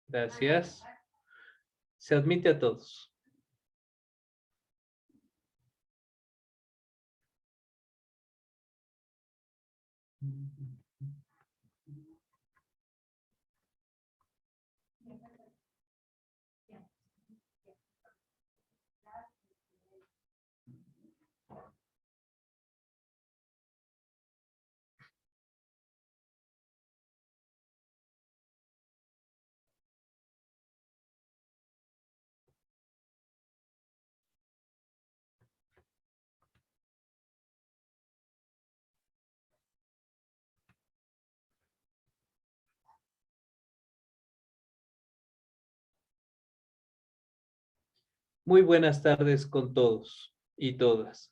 Gracias. Se admite a todos. Muy buenas tardes con todos y todas.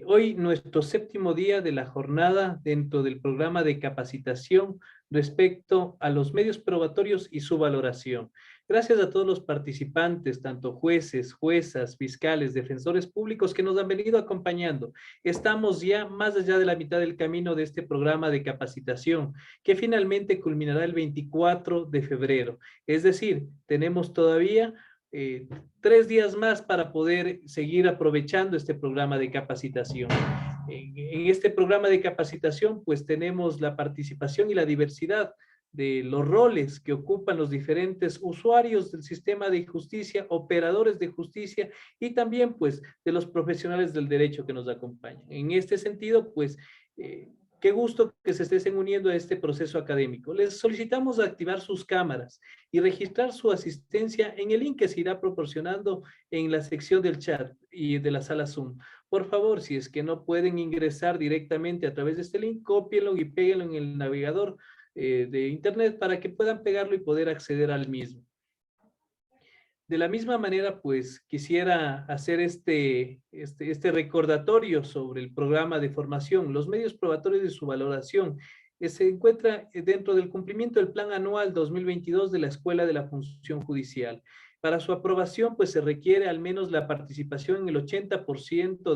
Hoy nuestro séptimo día de la jornada dentro del programa de capacitación respecto a los medios probatorios y su valoración. Gracias a todos los participantes, tanto jueces, juezas, fiscales, defensores públicos que nos han venido acompañando. Estamos ya más allá de la mitad del camino de este programa de capacitación, que finalmente culminará el 24 de febrero. Es decir, tenemos todavía 3 días más para poder seguir aprovechando este programa de capacitación. En este programa de capacitación, pues tenemos la participación y la diversidad de los roles que ocupan los diferentes usuarios del sistema de justicia, operadores de justicia y también pues de los profesionales del derecho que nos acompañan. En este sentido, pues qué gusto que se estén uniendo a este proceso académico. Les solicitamos activar sus cámaras y registrar su asistencia en el link que se irá proporcionando en la sección del chat y de la sala Zoom. Por favor, si es que no pueden ingresar directamente a través de este link, cópienlo y péguenlo en el navegador de internet para que puedan pegarlo y poder acceder al mismo. De la misma manera, pues quisiera hacer este recordatorio sobre el programa de formación, los medios probatorios y su valoración. Se encuentra dentro del cumplimiento del Plan Anual 2022 de la Escuela de la Función Judicial. Para su aprobación, pues se requiere al menos la participación en el 80%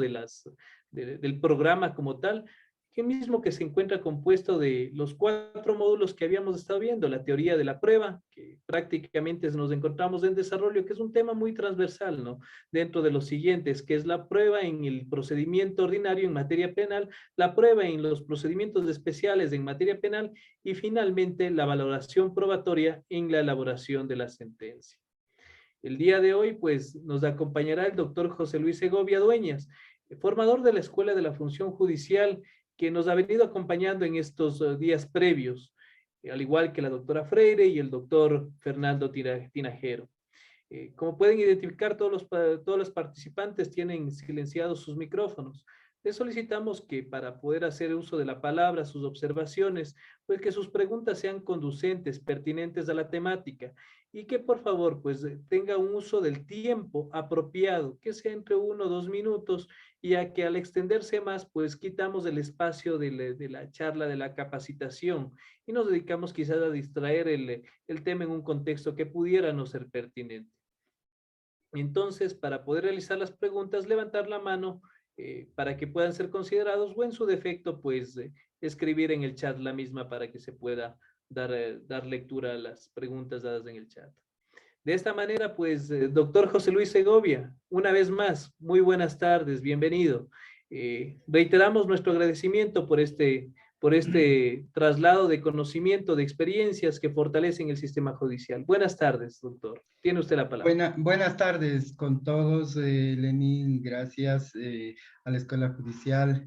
del programa como tal, que mismo que se encuentra compuesto de los 4 módulos que habíamos estado viendo, la teoría de la prueba, que prácticamente nos encontramos en desarrollo, que es un tema muy transversal, ¿no? Dentro de los siguientes, que es la prueba en el procedimiento ordinario en materia penal, la prueba en los procedimientos especiales en materia penal y finalmente la valoración probatoria en la elaboración de la sentencia. El día de hoy, pues, nos acompañará el doctor José Luis Segovia Dueñas, formador de la Escuela de la Función Judicial, que nos ha venido acompañando en estos días previos, al igual que la doctora Freire y el doctor Fernando Tinajero. Como pueden identificar, todos los participantes tienen silenciados sus micrófonos. Les solicitamos que para poder hacer uso de la palabra, sus observaciones, pues que sus preguntas sean conducentes, pertinentes a la temática y que por favor pues tenga un uso del tiempo apropiado, que sea entre 1 o 2 minutos, ya que al extenderse más pues quitamos el espacio de la charla, de la capacitación y nos dedicamos quizás a distraer el tema en un contexto que pudiera no ser pertinente. Entonces, para poder realizar las preguntas, levantar la mano para que puedan ser considerados o en su defecto, pues escribir en el chat la misma para que se pueda dar lectura a las preguntas dadas en el chat. De esta manera, pues, doctor José Luis Segovia, una vez más, muy buenas tardes, bienvenido. Reiteramos nuestro agradecimiento por este traslado de conocimiento, de experiencias que fortalecen el sistema judicial. Buenas tardes, doctor. Tiene usted la palabra. Buenas tardes con todos, Lenín, gracias a la Escuela Judicial,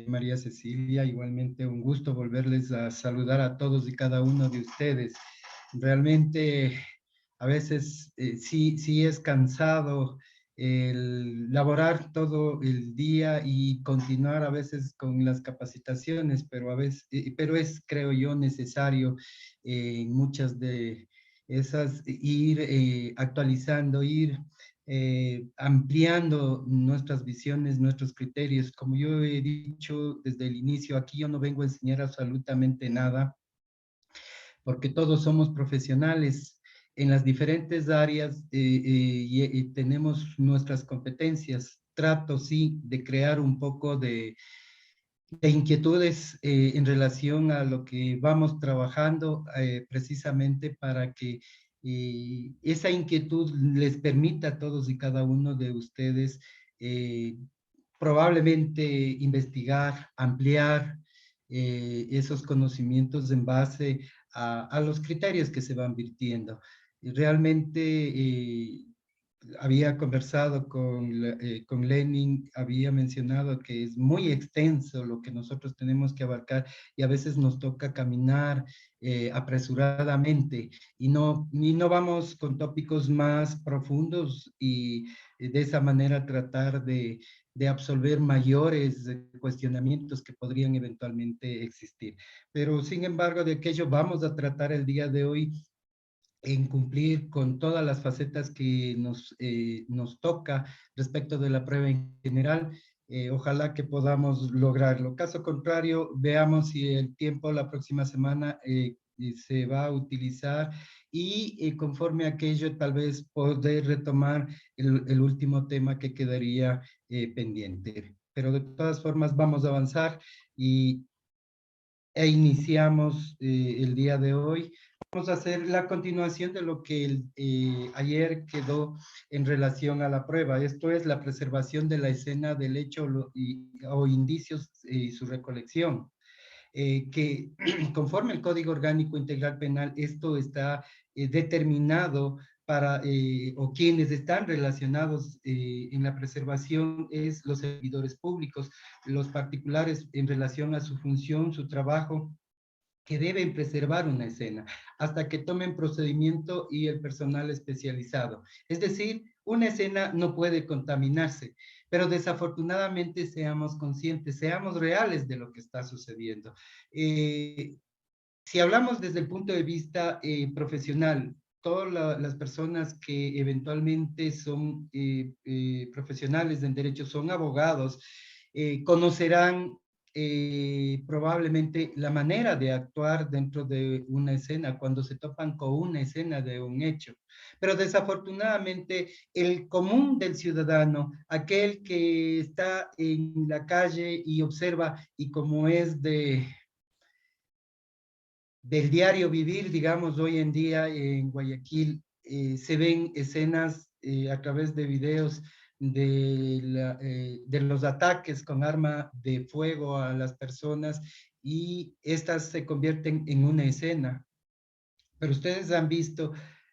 María Cecilia, igualmente un gusto volverles a saludar a todos y cada uno de ustedes. Realmente a veces sí es cansado el laborar todo el día y continuar a veces con las capacitaciones, pero es, creo yo, necesario en muchas de esas, ir actualizando, ir ampliando nuestras visiones, nuestros criterios. Como yo he dicho desde el inicio, aquí yo no vengo a enseñar absolutamente nada, porque todos somos profesionales en las diferentes áreas y tenemos nuestras competencias. Trato, sí, de crear un poco de inquietudes en relación a lo que vamos trabajando precisamente para que y esa inquietud les permita a todos y cada uno de ustedes probablemente investigar, ampliar esos conocimientos en base a los criterios que se van virtiendo. Y realmente había conversado con Lenin, había mencionado que es muy extenso lo que nosotros tenemos que abarcar y a veces nos toca caminar apresuradamente y no vamos con tópicos más profundos y de esa manera tratar de absolver mayores cuestionamientos que podrían eventualmente existir. Pero sin embargo, de aquello vamos a tratar el día de hoy en cumplir con todas las facetas que nos toca respecto de la prueba en general. Ojalá que podamos lograrlo. Caso contrario, veamos si el tiempo la próxima semana se va a utilizar y conforme a aquello tal vez poder retomar el último tema que quedaría pendiente. Pero de todas formas vamos a avanzar e iniciamos el día de hoy. Vamos a hacer la continuación de lo que ayer quedó en relación a la prueba. Esto es la preservación de la escena del hecho o indicios y su recolección. Que conforme el Código Orgánico Integral Penal, esto está determinado para, o quienes están relacionados en la preservación es los servidores públicos, los particulares en relación a su función, su trabajo, que deben preservar una escena hasta que tomen procedimiento y el personal especializado. Es decir, una escena no puede contaminarse, pero desafortunadamente seamos conscientes, seamos reales de lo que está sucediendo. Si hablamos desde el punto de vista profesional, todas las personas que eventualmente son profesionales en derecho, son abogados, conocerán probablemente la manera de actuar dentro de una escena cuando se topan con una escena de un hecho. Pero desafortunadamente el común del ciudadano, aquel que está en la calle y observa y como es del diario vivir, digamos, hoy en día en Guayaquil, se ven escenas a través de videos de los ataques con arma de fuego a las personas y estas se convierten en una escena. Pero ustedes han visto,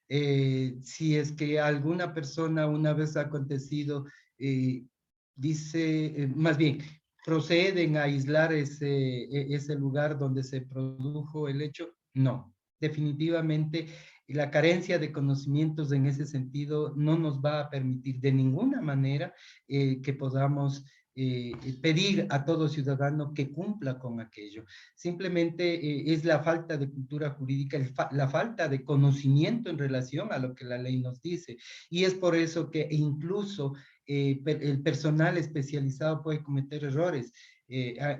si es que alguna persona una vez ha acontecido, dice, más bien, proceden a aislar ese lugar donde se produjo el hecho. No, definitivamente la carencia de conocimientos en ese sentido no nos va a permitir de ninguna manera que podamos pedir a todo ciudadano que cumpla con aquello. Simplemente es la falta de cultura jurídica, la falta de conocimiento en relación a lo que la ley nos dice. Y es por eso que incluso el personal especializado puede cometer errores.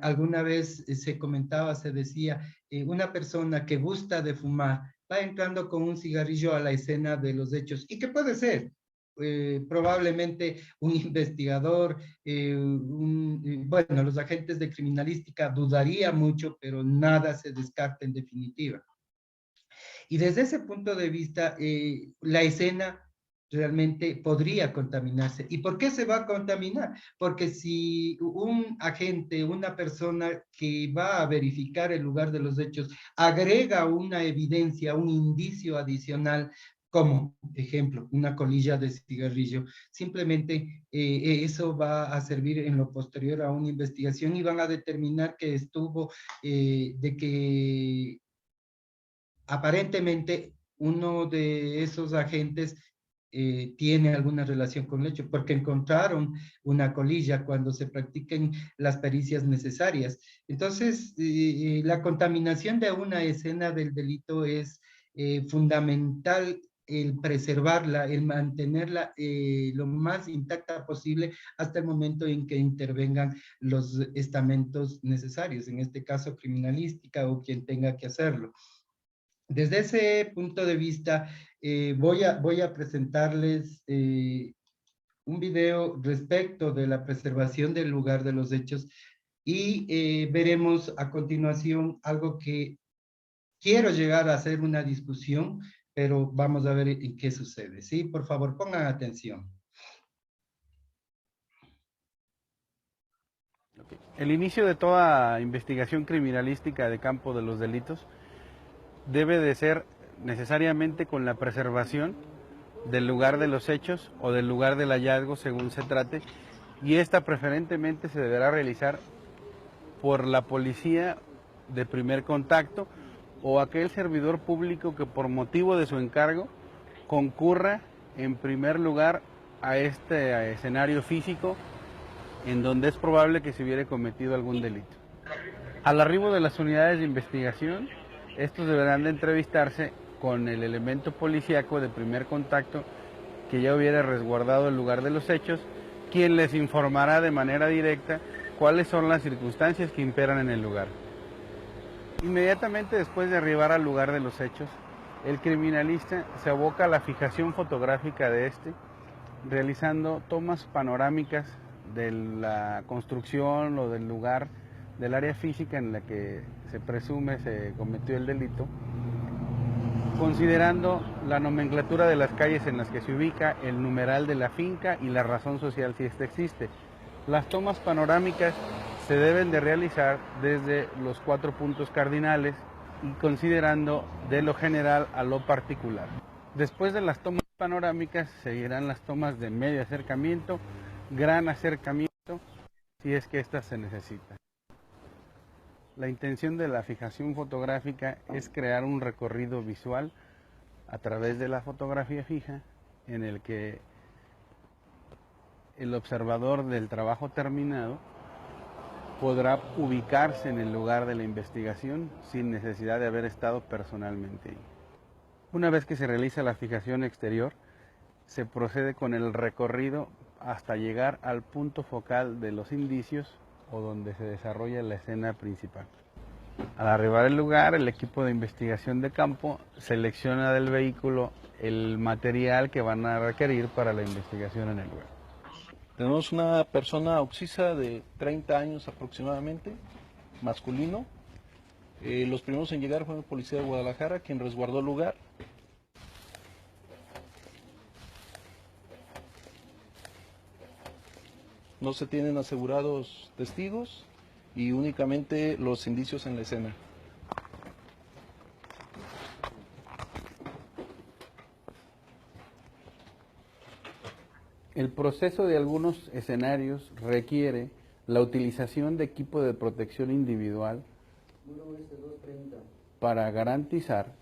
Alguna vez se comentaba, se decía, una persona que gusta de fumar va entrando con un cigarrillo a la escena de los hechos. ¿Y qué puede ser? Probablemente un investigador, bueno, los agentes de criminalística dudaría mucho, pero nada se descarta en definitiva. Y desde ese punto de vista, la escena realmente podría contaminarse. ¿Y por qué se va a contaminar? Porque si un agente, una persona que va a verificar el lugar de los hechos, agrega una evidencia, un indicio adicional, como ejemplo, una colilla de cigarrillo, simplemente eso va a servir en lo posterior a una investigación y van a determinar que estuvo, de que aparentemente uno de esos agentes tiene alguna relación con el hecho, porque encontraron una colilla cuando se practiquen las pericias necesarias. Entonces, la contaminación de una escena del delito es fundamental el preservarla, el mantenerla lo más intacta posible hasta el momento en que intervengan los estamentos necesarios, en este caso criminalística o quien tenga que hacerlo. Desde ese punto de vista, voy a presentarles un video respecto de la preservación del lugar de los hechos y veremos a continuación algo que quiero llegar a hacer una discusión, pero vamos a ver en qué sucede. Sí, por favor, pongan atención. El inicio de toda investigación criminalística de campo de los delitos debe de ser necesariamente con la preservación del lugar de los hechos o del lugar del hallazgo según se trate, y esta preferentemente se deberá realizar por la policía de primer contacto o aquel servidor público que por motivo de su encargo concurra en primer lugar a este escenario físico en donde es probable que se hubiera cometido algún delito. Al arribo de las unidades de investigación, estos deberán de entrevistarse con el elemento policíaco de primer contacto que ya hubiera resguardado el lugar de los hechos, quien les informará de manera directa cuáles son las circunstancias que imperan en el lugar. Inmediatamente después de arribar al lugar de los hechos, el criminalista se aboca a la fijación fotográfica de este, realizando tomas panorámicas de la construcción o del lugar, del área física en la que se presume se cometió el delito, considerando la nomenclatura de las calles en las que se ubica, el numeral de la finca y la razón social si ésta existe. Las tomas panorámicas se deben de realizar desde los 4 puntos cardinales y considerando de lo general a lo particular. Después de las tomas panorámicas seguirán las tomas de medio acercamiento, gran acercamiento, si es que éstas se necesitan. La intención de la fijación fotográfica es crear un recorrido visual a través de la fotografía fija en el que el observador del trabajo terminado podrá ubicarse en el lugar de la investigación sin necesidad de haber estado personalmente ahí. Una vez que se realiza la fijación exterior, se procede con el recorrido hasta llegar al punto focal de los indicios o donde se desarrolla la escena principal. Al arribar al lugar, el equipo de investigación de campo selecciona del vehículo el material que van a requerir para la investigación en el lugar. Tenemos una persona oxisa de 30 años aproximadamente, masculino. Los primeros en llegar fue el policía de Guadalajara, quien resguardó el lugar. No se tienen asegurados testigos y únicamente los indicios en la escena. El proceso de algunos escenarios requiere la utilización de equipo de protección individual para garantizar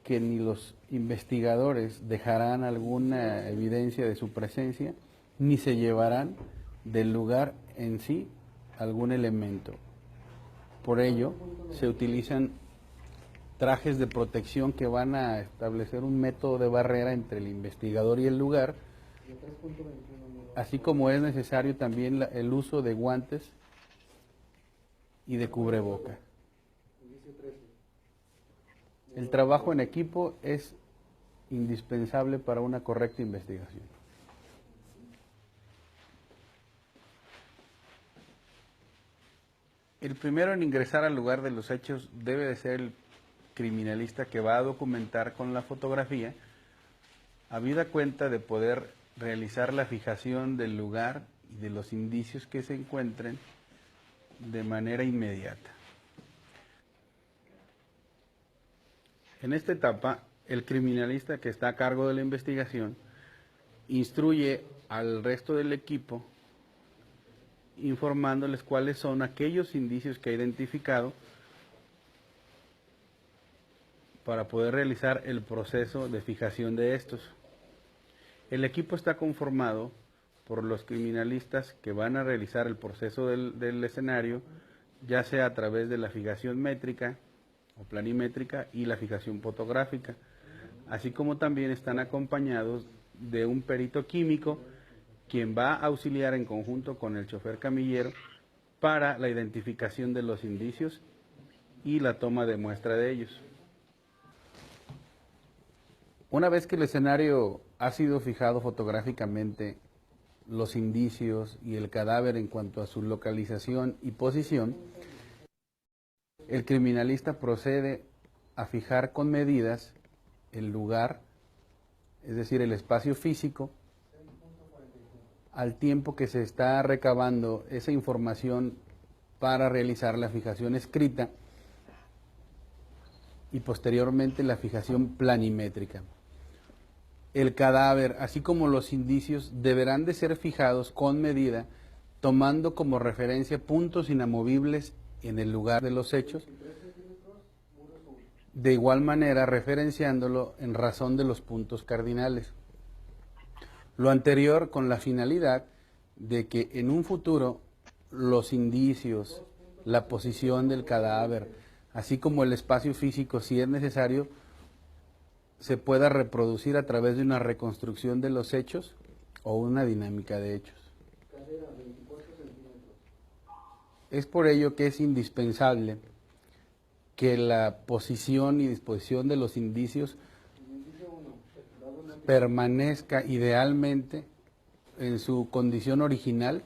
que ni los investigadores dejarán alguna evidencia de su presencia, ni se llevarán del lugar en sí algún elemento. Por ello, se utilizan trajes de protección que van a establecer un método de barrera entre el investigador y el lugar, así como es necesario también el uso de guantes y de cubreboca. El trabajo en equipo es indispensable para una correcta investigación. El primero en ingresar al lugar de los hechos debe de ser el criminalista que va a documentar con la fotografía, habida cuenta de poder realizar la fijación del lugar y de los indicios que se encuentren de manera inmediata. En esta etapa, el criminalista que está a cargo de la investigación instruye al resto del equipo informándoles cuáles son aquellos indicios que ha identificado para poder realizar el proceso de fijación de estos. El equipo está conformado por los criminalistas que van a realizar el proceso del escenario, ya sea a través de la fijación métrica o planimétrica y la fijación fotográfica, así como también están acompañados de un perito químico quien va a auxiliar en conjunto con el chofer camillero para la identificación de los indicios y la toma de muestra de ellos. Una vez que el escenario ha sido fijado fotográficamente, los indicios y el cadáver en cuanto a su localización y posición, el criminalista procede a fijar con medidas el lugar, es decir, el espacio físico, al tiempo que se está recabando esa información para realizar la fijación escrita y posteriormente la fijación planimétrica. El cadáver, así como los indicios, deberán de ser fijados con medida, tomando como referencia puntos inamovibles en el lugar de los hechos, de igual manera referenciándolo en razón de los puntos cardinales. Lo anterior con la finalidad de que en un futuro los indicios, la posición del cadáver, así como el espacio físico, si es necesario, se pueda reproducir a través de una reconstrucción de los hechos o una dinámica de hechos. Es por ello que es indispensable que la posición y disposición de los indicios permanezca idealmente en su condición original,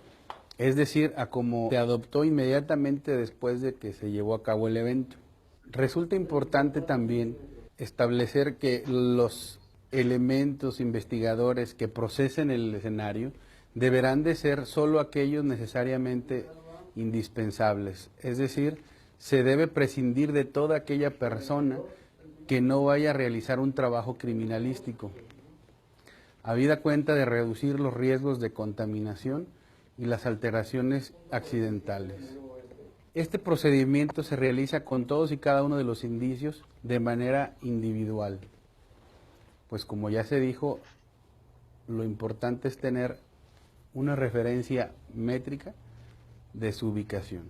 es decir, a como se adoptó inmediatamente después de que se llevó a cabo el evento. Resulta importante también establecer que los elementos investigadores que procesen el escenario deberán de ser solo aquellos necesariamente indispensables, es decir, se debe prescindir de toda aquella persona que no vaya a realizar un trabajo criminalístico, habida cuenta de reducir los riesgos de contaminación y las alteraciones accidentales. Este procedimiento se realiza con todos y cada uno de los indicios de manera individual, pues como ya se dijo, lo importante es tener una referencia métrica de su ubicación.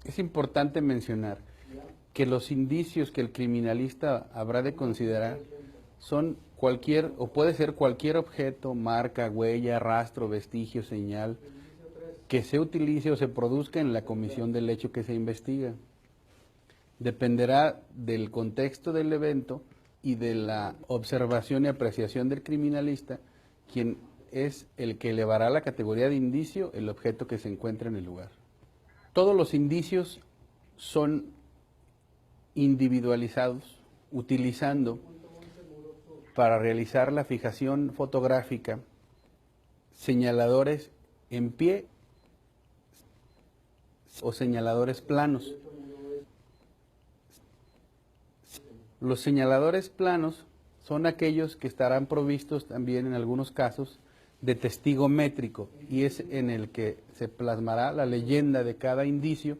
Es importante mencionar que los indicios que el criminalista habrá de considerar son cualquier, o puede ser cualquier objeto, marca, huella, rastro, vestigio, señal, que se utilice o se produzca en la comisión del hecho que se investiga. Dependerá del contexto del evento y de la observación y apreciación del criminalista, quien es el que elevará a la categoría de indicio el objeto que se encuentra en el lugar. Todos los indicios son individualizados, utilizando para realizar la fijación fotográfica señaladores en pie o señaladores planos. Los señaladores planos son aquellos que estarán provistos también en algunos casos de testigo métrico, y es en el que se plasmará la leyenda de cada indicio,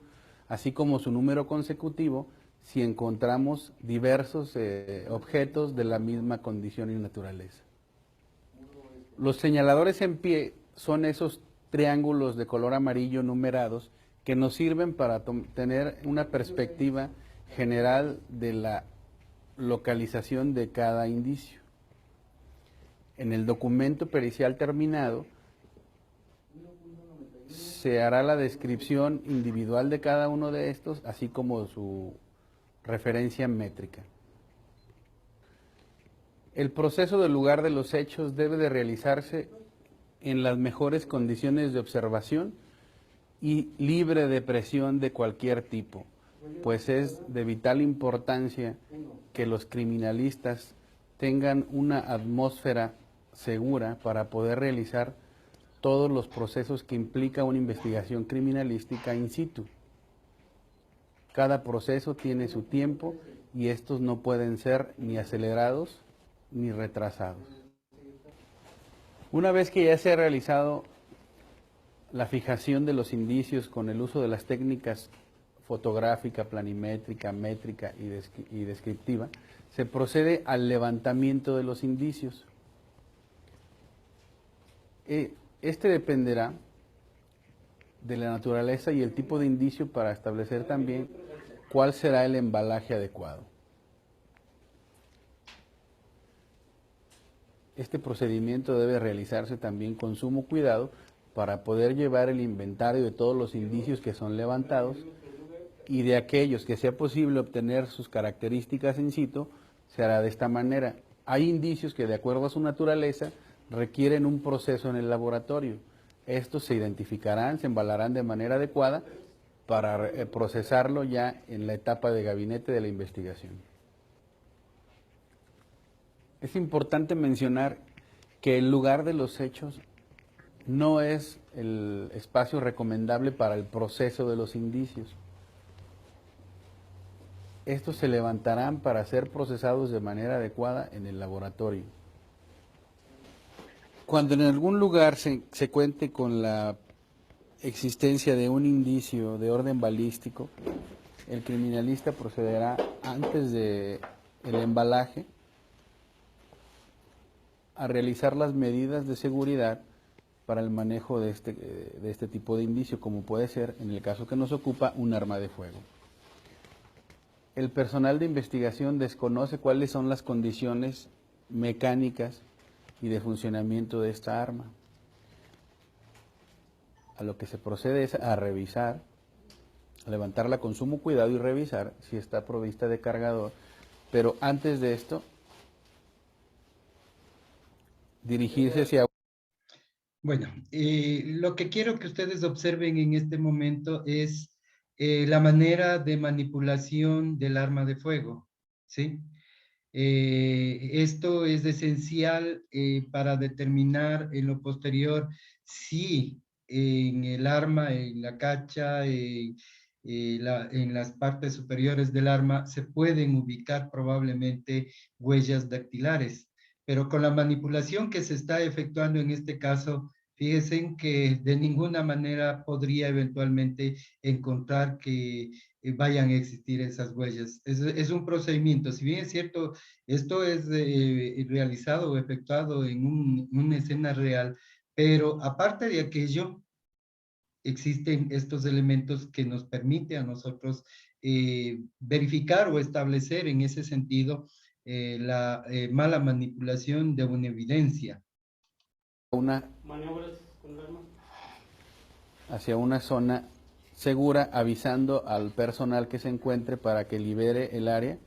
así como su número consecutivo, si encontramos diversos objetos de la misma condición y naturaleza. Los señaladores en pie son esos triángulos de color amarillo numerados que nos sirven para tener una perspectiva general de la localización de cada indicio. En el documento pericial terminado se hará la descripción individual de cada uno de estos, así como su referencia métrica. El proceso del lugar de los hechos debe de realizarse en las mejores condiciones de observación y libre de presión de cualquier tipo, pues es de vital importancia que los criminalistas tengan una atmósfera segura para poder realizar todos los procesos que implica una investigación criminalística in situ. Cada proceso tiene su tiempo y estos no pueden ser ni acelerados ni retrasados. Una vez que ya se ha realizado la fijación de los indicios con el uso de las técnicas fotográfica, planimétrica, métrica y descriptiva, se procede al levantamiento de los indicios. Este dependerá de la naturaleza y el tipo de indicio para establecer también cuál será el embalaje adecuado. Este procedimiento debe realizarse también con sumo cuidado para poder llevar el inventario de todos los indicios que son levantados, y de aquellos que sea posible obtener sus características in situ, se hará de esta manera. Hay indicios que, de acuerdo a su naturaleza, requieren un proceso en el laboratorio. Estos se identificarán, se embalarán de manera adecuada para procesarlo ya en la etapa de gabinete de la investigación. Es importante mencionar que el lugar de los hechos no es el espacio recomendable para el proceso de los indicios. Estos se levantarán para ser procesados de manera adecuada en el laboratorio. Cuando en algún lugar se cuente con la existencia de un indicio de orden balístico, el criminalista procederá antes del embalaje a realizar las medidas de seguridad para el manejo de este tipo de indicio, como puede ser, en el caso que nos ocupa, un arma de fuego. El personal de investigación desconoce cuáles son las condiciones mecánicas y de funcionamiento de esta arma. A lo que se procede es a revisar, a levantarla con sumo cuidado y revisar si está provista de cargador, pero antes de esto, dirigirse hacia... Bueno, lo que quiero que ustedes observen en este momento es la manera de manipulación del arma de fuego, ¿sí? Esto es esencial para determinar en lo posterior si en el arma, en la cacha, en las partes superiores del arma se pueden ubicar probablemente huellas dactilares. Pero con la manipulación que se está efectuando en este caso, fíjense que de ninguna manera podría eventualmente encontrar que vayan a existir esas huellas. Es un procedimiento, si bien es cierto, esto es realizado o efectuado en una escena real, pero aparte de aquello, existen estos elementos que nos permiten a nosotros verificar o establecer en ese sentido la mala manipulación de una evidencia. Maniobras con el arma hacia una zona segura, avisando al personal que se encuentre para que libere el área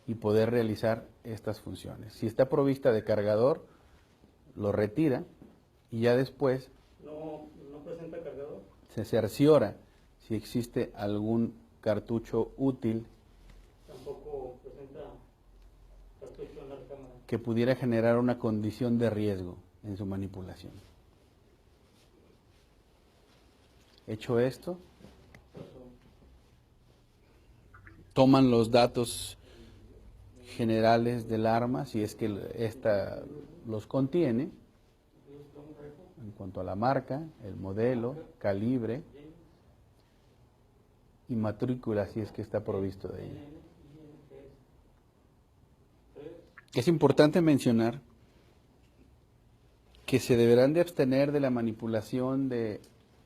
y poder realizar estas funciones. Si está provista de cargador, lo retira y ya después ¿No presenta cargador? se cerciora si existe algún cartucho útil Tampoco presenta cartucho en la recámara que pudiera generar una condición de riesgo en su manipulación. Hecho esto, toman los datos generales del arma, si es que ésta los contiene, en cuanto a la marca, el modelo, calibre y matrícula, si es que está provisto de ella. Es importante mencionar que se deberán de abstener de la manipulación de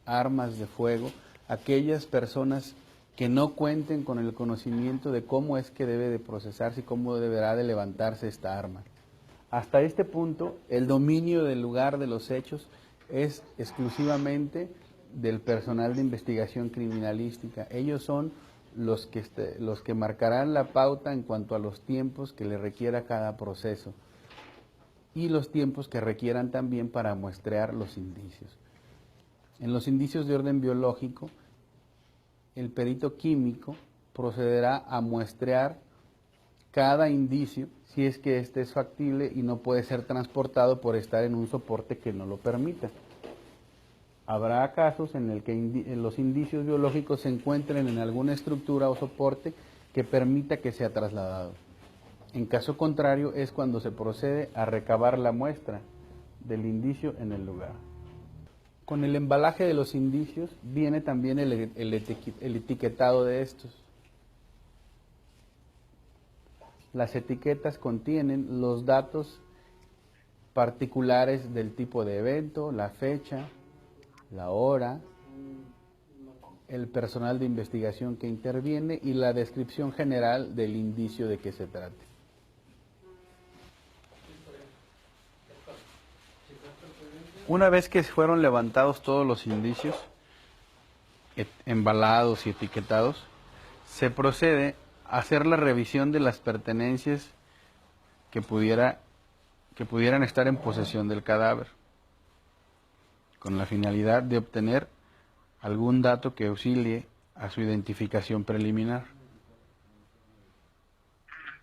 armas de fuego aquellas personas que no cuenten con el conocimiento de cómo es que debe de procesarse y cómo deberá de levantarse esta arma. Hasta este punto, el dominio del lugar de los hechos es exclusivamente del personal de investigación criminalística. Ellos son los que marcarán la pauta en cuanto a los tiempos que le requiera cada proceso y los tiempos que requieran también para muestrear los indicios. En los indicios de orden biológico, el perito químico procederá a muestrear cada indicio si es que éste es factible y no puede ser transportado por estar en un soporte que no lo permita. Habrá casos en el que los indicios biológicos se encuentren en alguna estructura o soporte que permita que sea trasladado. En caso contrario es cuando se procede a recabar la muestra del indicio en el lugar. Con el embalaje de los indicios viene también el etiquetado de estos. Las etiquetas contienen los datos particulares del tipo de evento, la fecha, la hora, el personal de investigación que interviene y la descripción general del indicio de que se trate. Una vez que fueron levantados todos los indicios, embalados y etiquetados, se procede a hacer la revisión de las pertenencias que pudieran estar en posesión del cadáver, con la finalidad de obtener algún dato que auxilie a su identificación preliminar.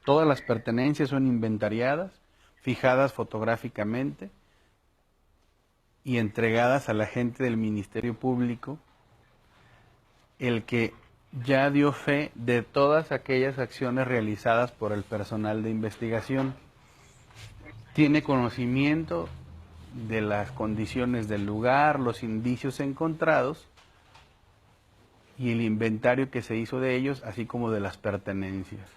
Todas las pertenencias son inventariadas, fijadas fotográficamente y entregadas al agente del Ministerio Público, el que ya dio fe de todas aquellas acciones realizadas por el personal de investigación. Tiene conocimiento de las condiciones del lugar, los indicios encontrados y el inventario que se hizo de ellos, así como de las pertenencias.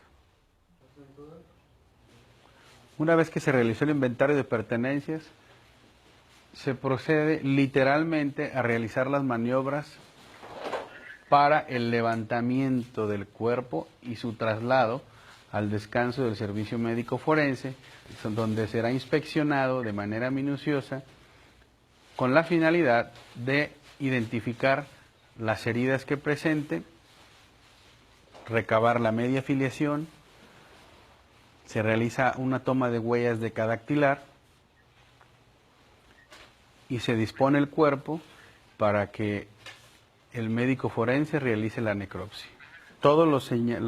Una vez que se realizó el inventario de pertenencias, se procede literalmente a realizar las maniobras para el levantamiento del cuerpo y su traslado al descanso del servicio médico forense, donde será inspeccionado de manera minuciosa con la finalidad de identificar las heridas que presente, recabar la media filiación, se realiza una toma de huellas decadactilar y se dispone el cuerpo para que el médico forense realice la necropsia. Todos los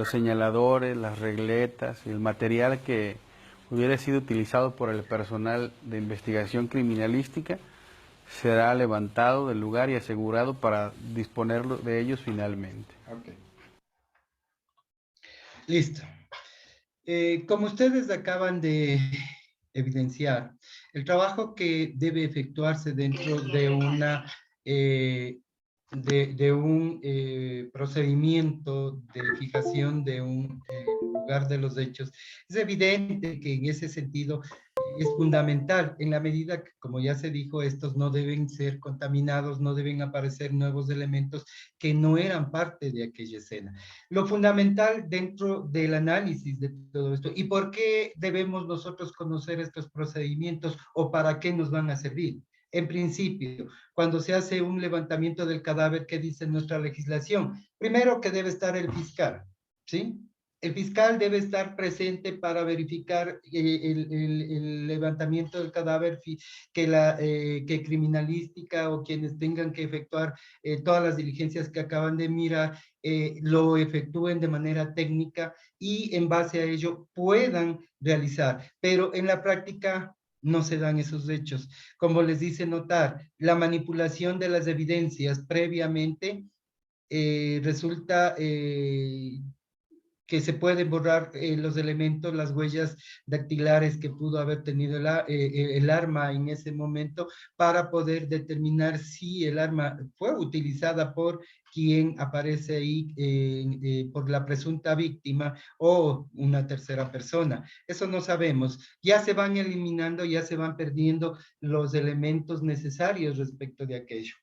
señaladores, las regletas y el material que hubiera sido utilizado por el personal de investigación criminalística será levantado del lugar y asegurado para disponer de ellos finalmente. Okay. Listo. Como ustedes acaban de evidenciar, el trabajo que debe efectuarse dentro de una de un procedimiento de fijación de un lugar de los hechos, es evidente que en ese sentido es fundamental en la medida que, como ya se dijo, estos no deben ser contaminados, no deben aparecer nuevos elementos que no eran parte de aquella escena. Lo fundamental dentro del análisis de todo esto, ¿y por qué debemos nosotros conocer estos procedimientos o para qué nos van a servir? En principio, cuando se hace un levantamiento del cadáver, ¿qué dice nuestra legislación? Primero que debe estar el fiscal, ¿sí? El fiscal debe estar presente para verificar el levantamiento del cadáver, que criminalística o quienes tengan que efectuar todas las diligencias que acaban de mirar, lo efectúen de manera técnica y en base a ello puedan realizar. Pero en la práctica no se dan esos hechos. Como les dice notar, la manipulación de las evidencias previamente resulta que se pueden borrar los elementos, las huellas dactilares que pudo haber tenido el arma en ese momento para poder determinar si el arma fue utilizada por quien aparece ahí por la presunta víctima o una tercera persona. Eso no sabemos. Ya se van eliminando, ya se van perdiendo los elementos necesarios respecto de aquello.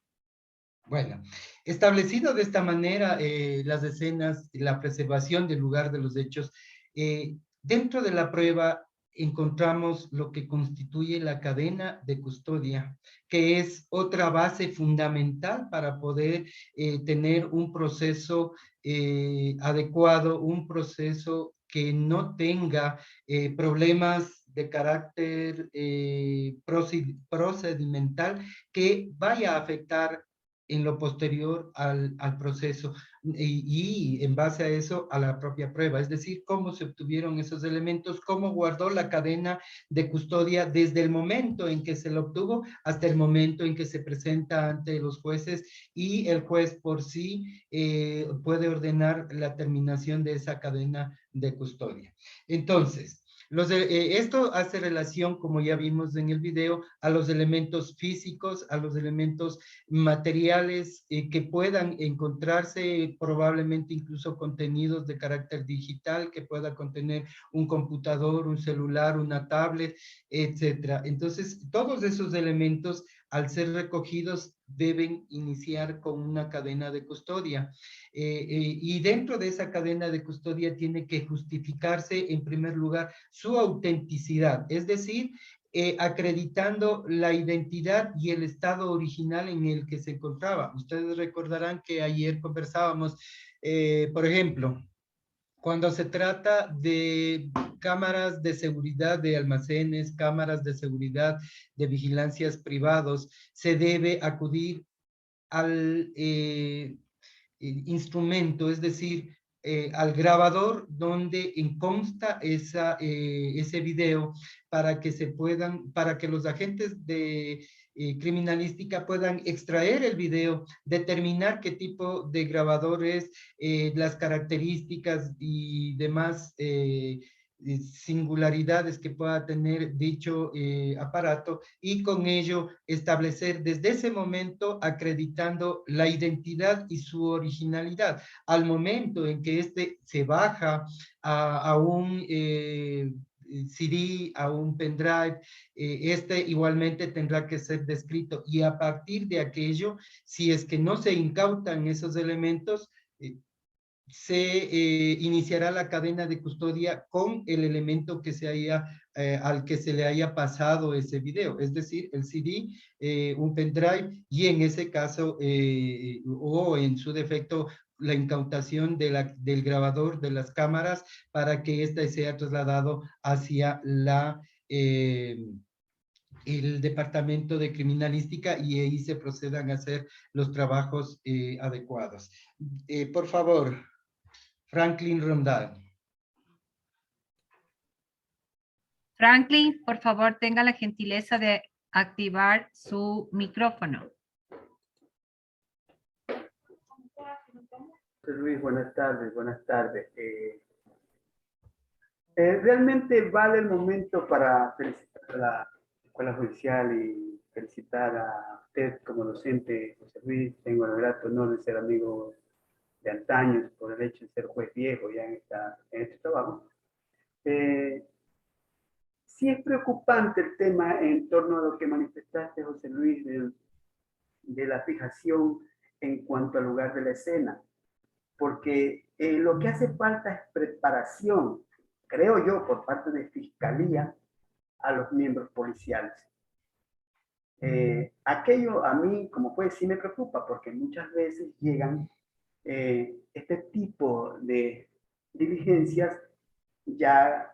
Bueno, establecido de esta manera las escenas, la preservación del lugar de los hechos, dentro de la prueba encontramos lo que constituye la cadena de custodia, que es otra base fundamental para poder tener un proceso adecuado, un proceso que no tenga problemas de carácter procedimental que vaya a afectar en lo posterior al proceso y en base a eso a la propia prueba, es decir, cómo se obtuvieron esos elementos, cómo guardó la cadena de custodia desde el momento en que se lo obtuvo hasta el momento en que se presenta ante los jueces y el juez por sí puede ordenar la terminación de esa cadena de custodia. Entonces, esto hace relación, como ya vimos en el video, a los elementos físicos, a los elementos materiales que puedan encontrarse, probablemente incluso contenidos de carácter digital, que pueda contener un computador, un celular, una tablet, etcétera. Entonces, todos esos elementos, al ser recogidos, deben iniciar con una cadena de custodia. Y dentro de esa cadena de custodia tiene que justificarse, en primer lugar, su autenticidad, es decir, acreditando la identidad y el estado original en el que se encontraba. Ustedes recordarán que ayer conversábamos, por ejemplo, cuando se trata de cámaras de seguridad de almacenes, cámaras de seguridad de vigilancias privados, se debe acudir al instrumento, es decir, al grabador donde consta ese video para que los agentes de criminalística puedan extraer el video, determinar qué tipo de grabador es, las características y demás singularidades que pueda tener dicho aparato, y con ello establecer desde ese momento acreditando la identidad y su originalidad. Al momento en que este se baja a un CD, a un pendrive, este igualmente tendrá que ser descrito, y a partir de aquello, si es que no se incautan esos elementos, se iniciará la cadena de custodia con el elemento que al que se le haya pasado ese video, es decir, el CD, un pendrive, y en ese caso, o en su defecto, la incautación del grabador de las cámaras para que éste sea trasladado hacia el departamento de criminalística, y ahí se procedan a hacer los trabajos adecuados. Por favor, Franklin Rondal. Franklin, por favor, tenga la gentileza de activar su micrófono. Luis, buenas tardes, buenas tardes. Realmente vale el momento para felicitar a la Escuela Judicial y felicitar a usted como docente, José Luis. Tengo el grato honor de ser amigo de antaños por el hecho de ser juez viejo ya en este trabajo. Sí es preocupante el tema en torno a lo que manifestaste, José Luis, de la fijación en cuanto al lugar de la escena, porque lo que hace falta es preparación, creo yo, por parte de Fiscalía a los miembros policiales. Aquello a mí, como juez, sí me preocupa, porque muchas veces llegan este tipo de diligencias ya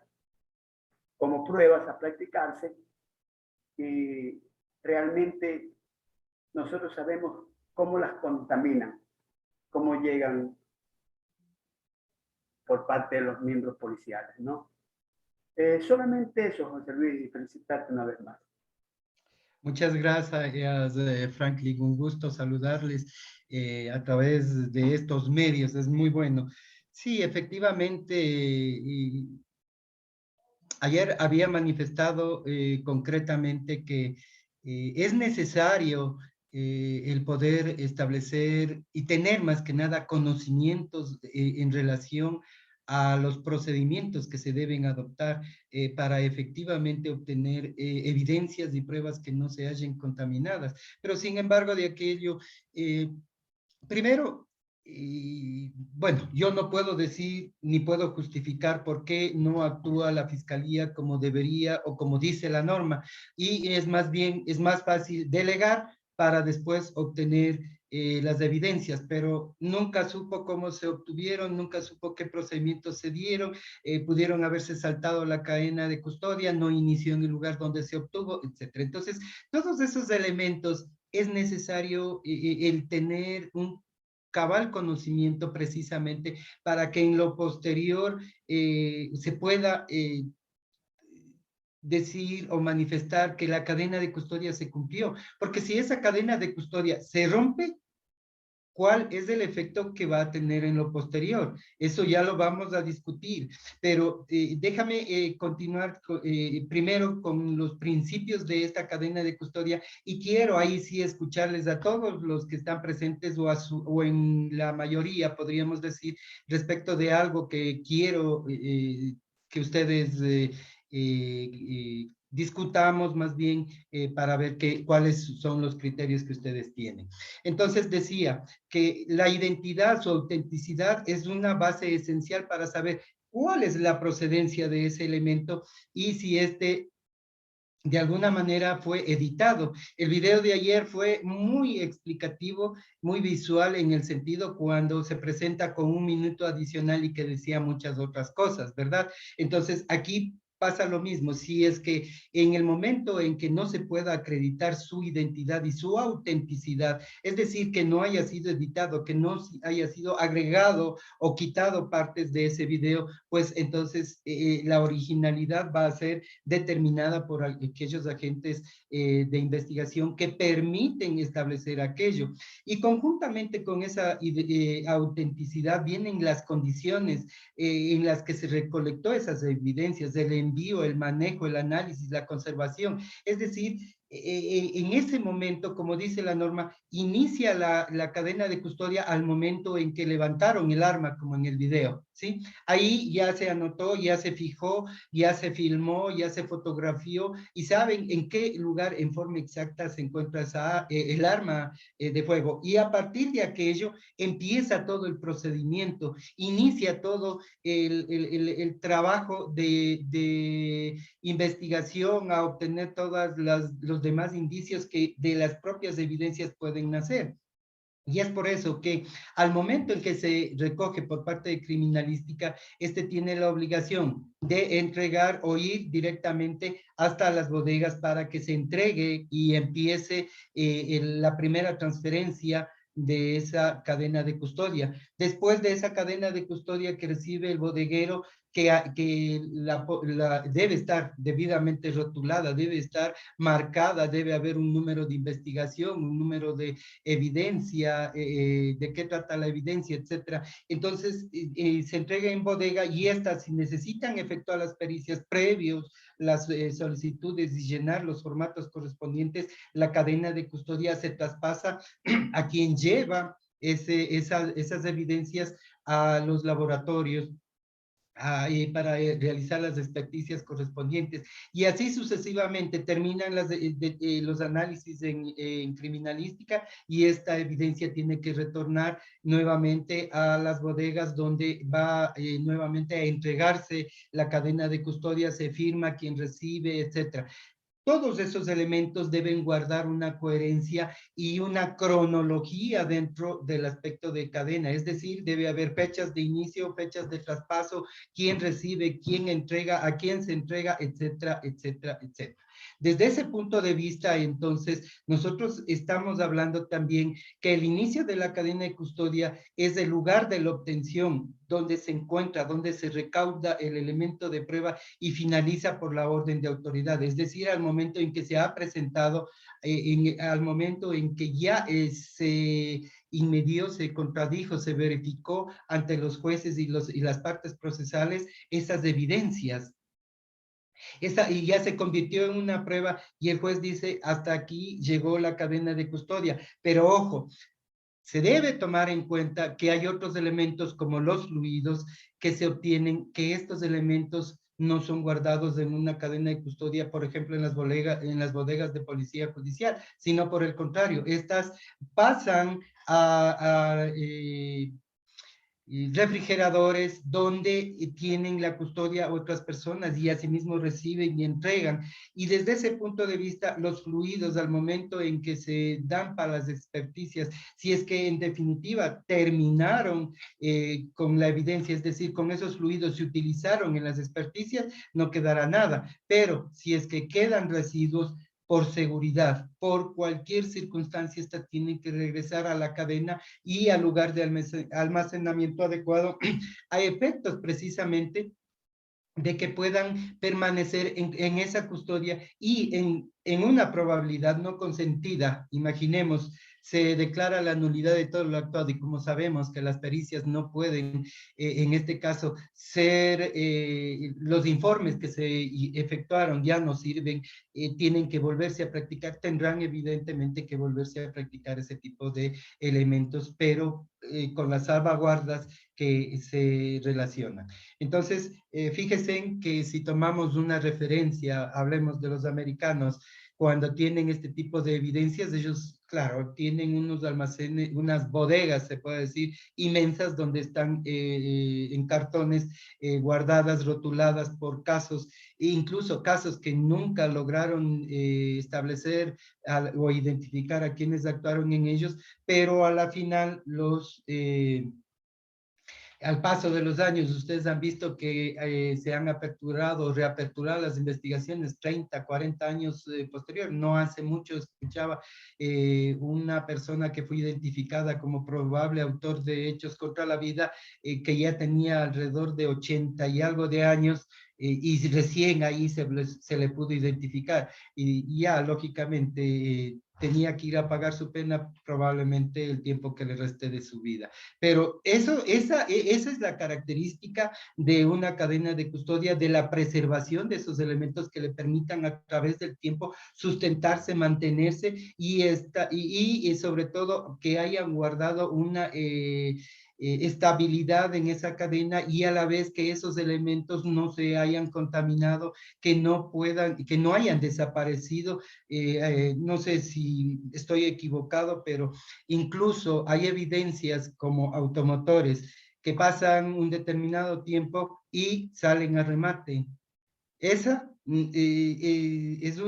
como pruebas a practicarse, y realmente nosotros sabemos cómo las contaminan, cómo llegan por parte de los miembros policiales, ¿no? Solamente eso, José Luis, y felicitarte una vez más. Muchas gracias, Franklin. Un gusto saludarles a través de estos medios. Es muy bueno. Sí, efectivamente, ayer había manifestado concretamente que es necesario el poder establecer y tener más que nada conocimientos en relación a los procedimientos que se deben adoptar para efectivamente obtener evidencias y pruebas que no se hallen contaminadas. Pero sin embargo, de aquello, primero, y bueno, yo no puedo decir ni puedo justificar por qué no actúa la Fiscalía como debería o como dice la norma, y es más fácil delegar para después obtener las evidencias, pero nunca supo cómo se obtuvieron, nunca supo qué procedimientos se dieron, pudieron haberse saltado la cadena de custodia, no inició en el lugar donde se obtuvo, etcétera. Entonces, todos esos elementos es necesario el tener un cabal conocimiento precisamente para que en lo posterior se pueda decir o manifestar que la cadena de custodia se cumplió, porque si esa cadena de custodia se rompe, ¿cuál es el efecto que va a tener en lo posterior? Eso ya lo vamos a discutir, pero déjame continuar primero con los principios de esta cadena de custodia, y quiero ahí sí escucharles a todos los que están presentes o en la mayoría, podríamos decir, respecto de algo que quiero que ustedes discutamos más bien para ver cuáles son los criterios que ustedes tienen. Entonces decía que la identidad, su autenticidad es una base esencial para saber cuál es la procedencia de ese elemento y si este de alguna manera fue editado. El video de ayer fue muy explicativo, muy visual en el sentido cuando se presenta con un minuto adicional y que decía muchas otras cosas, ¿verdad? Entonces aquí pasa lo mismo. Si es que en el momento en que no se pueda acreditar su identidad y su autenticidad, es decir, que no haya sido editado, que no haya sido agregado o quitado partes de ese video, pues entonces la originalidad va a ser determinada por aquellos agentes de investigación que permiten establecer aquello. Y conjuntamente con esa autenticidad vienen las condiciones en las que se recolectó esas evidencias, el envío, el manejo, el análisis, la conservación. Es decir, en ese momento, como dice la norma, inicia la cadena de custodia al momento en que levantaron el arma, como en el video, ¿sí? Ahí ya se anotó, ya se fijó, ya se filmó, ya se fotografió y saben en qué lugar en forma exacta se encuentra el arma de fuego. Y a partir de aquello empieza todo el procedimiento, inicia todo el trabajo de investigación a obtener todos los demás indicios que de las propias evidencias pueden nacer. Y es por eso que al momento en que se recoge por parte de criminalística, tiene la obligación de entregar o ir directamente hasta las bodegas para que se entregue y empiece la primera transferencia de esa cadena de custodia. Después de esa cadena de custodia que recibe el bodeguero, que debe estar debidamente rotulada, debe estar marcada, debe haber un número de investigación, un número de evidencia, de qué trata la evidencia, etcétera. Entonces, se entrega en bodega y estas, si necesitan efectuar las pericias previos, las solicitudes y llenar los formatos correspondientes, la cadena de custodia se traspasa a quien lleva esas evidencias a los laboratorios para realizar las experticias correspondientes. Y así sucesivamente terminan los análisis en criminalística y esta evidencia tiene que retornar nuevamente a las bodegas donde va nuevamente a entregarse la cadena de custodia, se firma quien recibe, etcétera. Todos esos elementos deben guardar una coherencia y una cronología dentro del aspecto de cadena, es decir, debe haber fechas de inicio, fechas de traspaso, quién recibe, quién entrega, a quién se entrega, etcétera, etcétera, etcétera. Desde ese punto de vista, entonces, nosotros estamos hablando también que el inicio de la cadena de custodia es el lugar de la obtención, donde se encuentra, donde se recauda el elemento de prueba y finaliza por la orden de autoridad, es decir, al momento en que se ha presentado, al momento en que ya se inmedió, se contradijo, se verificó ante los jueces y las partes procesales esas evidencias. Y ya se convirtió en una prueba y el juez dice, hasta aquí llegó la cadena de custodia. Pero ojo, se debe tomar en cuenta que hay otros elementos como los fluidos que se obtienen, que estos elementos no son guardados en una cadena de custodia, por ejemplo, en las bodegas de policía judicial, sino por el contrario, estas pasan a refrigeradores donde tienen la custodia otras personas y asimismo reciben y entregan. Y desde ese punto de vista, los fluidos al momento en que se dan para las experticias, si es que en definitiva terminaron con la evidencia, es decir, con esos fluidos se utilizaron en las experticias, no quedará nada. Pero si es que quedan residuos, por seguridad, por cualquier circunstancia, esta tiene que regresar a la cadena y al lugar de almacenamiento adecuado a efectos precisamente de que puedan permanecer en esa custodia y en una probabilidad no consentida, imaginemos, se declara la nulidad de todo lo actuado y como sabemos que las pericias no pueden, en este caso, ser, los informes que se efectuaron ya no sirven, tienen que volverse a practicar, tendrán evidentemente que volverse a practicar ese tipo de elementos, pero con las salvaguardas que se relacionan. Entonces, fíjense en que si tomamos una referencia, hablemos de los americanos, cuando tienen este tipo de evidencias, ellos, claro, tienen unos almacenes, unas bodegas, se puede decir, inmensas, donde están en cartones guardadas, rotuladas por casos, e incluso casos que nunca lograron establecer o identificar a quienes actuaron en ellos, pero a la final al paso de los años, ustedes han visto que se han aperturado, reaperturado las investigaciones 30, 40 años posterior. No hace mucho escuchaba una persona que fue identificada como probable autor de hechos contra la vida, que ya tenía alrededor de 80 y algo de años, y recién ahí se le pudo identificar. Y ya, lógicamente, tenía que ir a pagar su pena probablemente el tiempo que le reste de su vida. Pero esa es la característica de una cadena de custodia, de la preservación de esos elementos que le permitan a través del tiempo sustentarse, mantenerse y sobre todo que hayan guardado una estabilidad en esa cadena, y a la vez que esos elementos no se hayan contaminado, que no hayan desaparecido. No sé si estoy equivocado, pero incluso hay evidencias como automotores que pasan un determinado tiempo y salen a remate. Esa es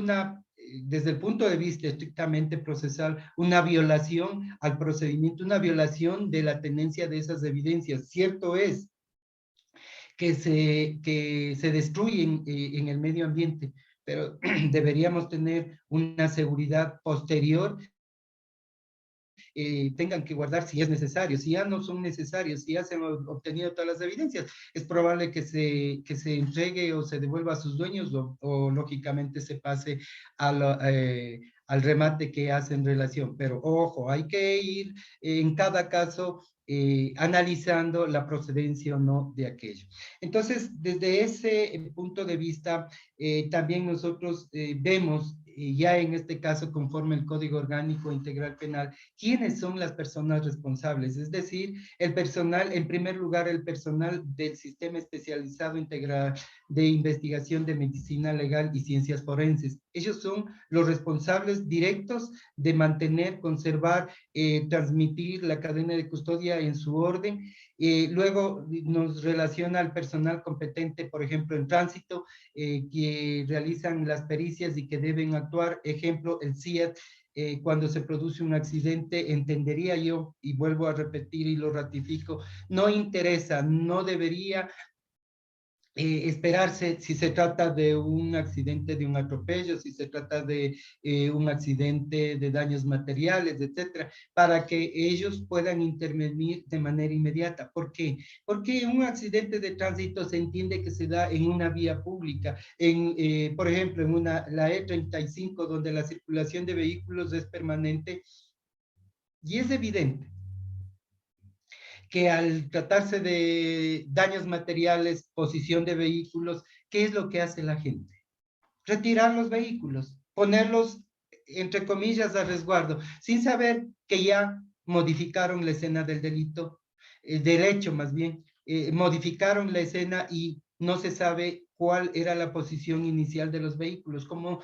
desde el punto de vista estrictamente procesal, una violación al procedimiento, una violación de la tenencia de esas evidencias. Cierto es que se destruyen en el medio ambiente, pero deberíamos tener una seguridad posterior, tengan que guardar si es necesario. Si ya no son necesarios, si ya se han obtenido todas las evidencias, es probable que se entregue o se devuelva a sus dueños, o lógicamente se pase al remate que hace en relación. Pero ojo, hay que ir en cada caso analizando la procedencia o no de aquello. Entonces, desde ese punto de vista, también nosotros vemos ya en este caso, conforme el Código Orgánico Integral Penal, quiénes son las personas responsables, es decir, el personal, en primer lugar, el personal del Sistema Especializado Integral de Investigación de Medicina Legal y Ciencias Forenses. Ellos son los responsables directos de mantener, conservar, transmitir la cadena de custodia en su orden. Luego nos relaciona al personal competente, por ejemplo, en tránsito, que realizan las pericias y que deben actuar. Ejemplo, el CIAT, cuando se produce un accidente, entendería yo, y vuelvo a repetir y lo ratifico, no interesa, no debería esperarse si se trata de un accidente, de un atropello, si se trata de un accidente de daños materiales, etcétera, para que ellos puedan intervenir de manera inmediata. ¿Por qué? Porque un accidente de tránsito se entiende que se da en una vía pública, por ejemplo, en la E35, donde la circulación de vehículos es permanente, y es evidente que al tratarse de daños materiales, posición de vehículos, ¿qué es lo que hace la gente? Retirar los vehículos, ponerlos, entre comillas, a resguardo, sin saber que ya modificaron la escena del delito, del hecho más bien, modificaron la escena y no se sabe cuál era la posición inicial de los vehículos, como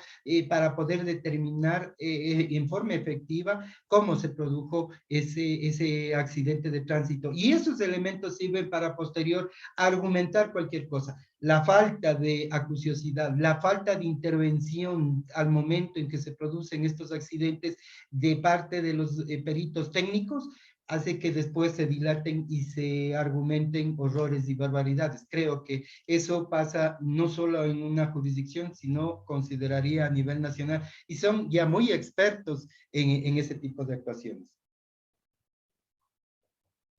para poder determinar en forma efectiva cómo se produjo ese accidente de tránsito. Y esos elementos sirven para posterior argumentar cualquier cosa. La falta de acuciosidad, la falta de intervención al momento en que se producen estos accidentes de parte de los peritos técnicos, hace que después se dilaten y se argumenten horrores y barbaridades. Creo que eso pasa no solo en una jurisdicción, sino consideraría a nivel nacional, y son ya muy expertos en ese tipo de actuaciones.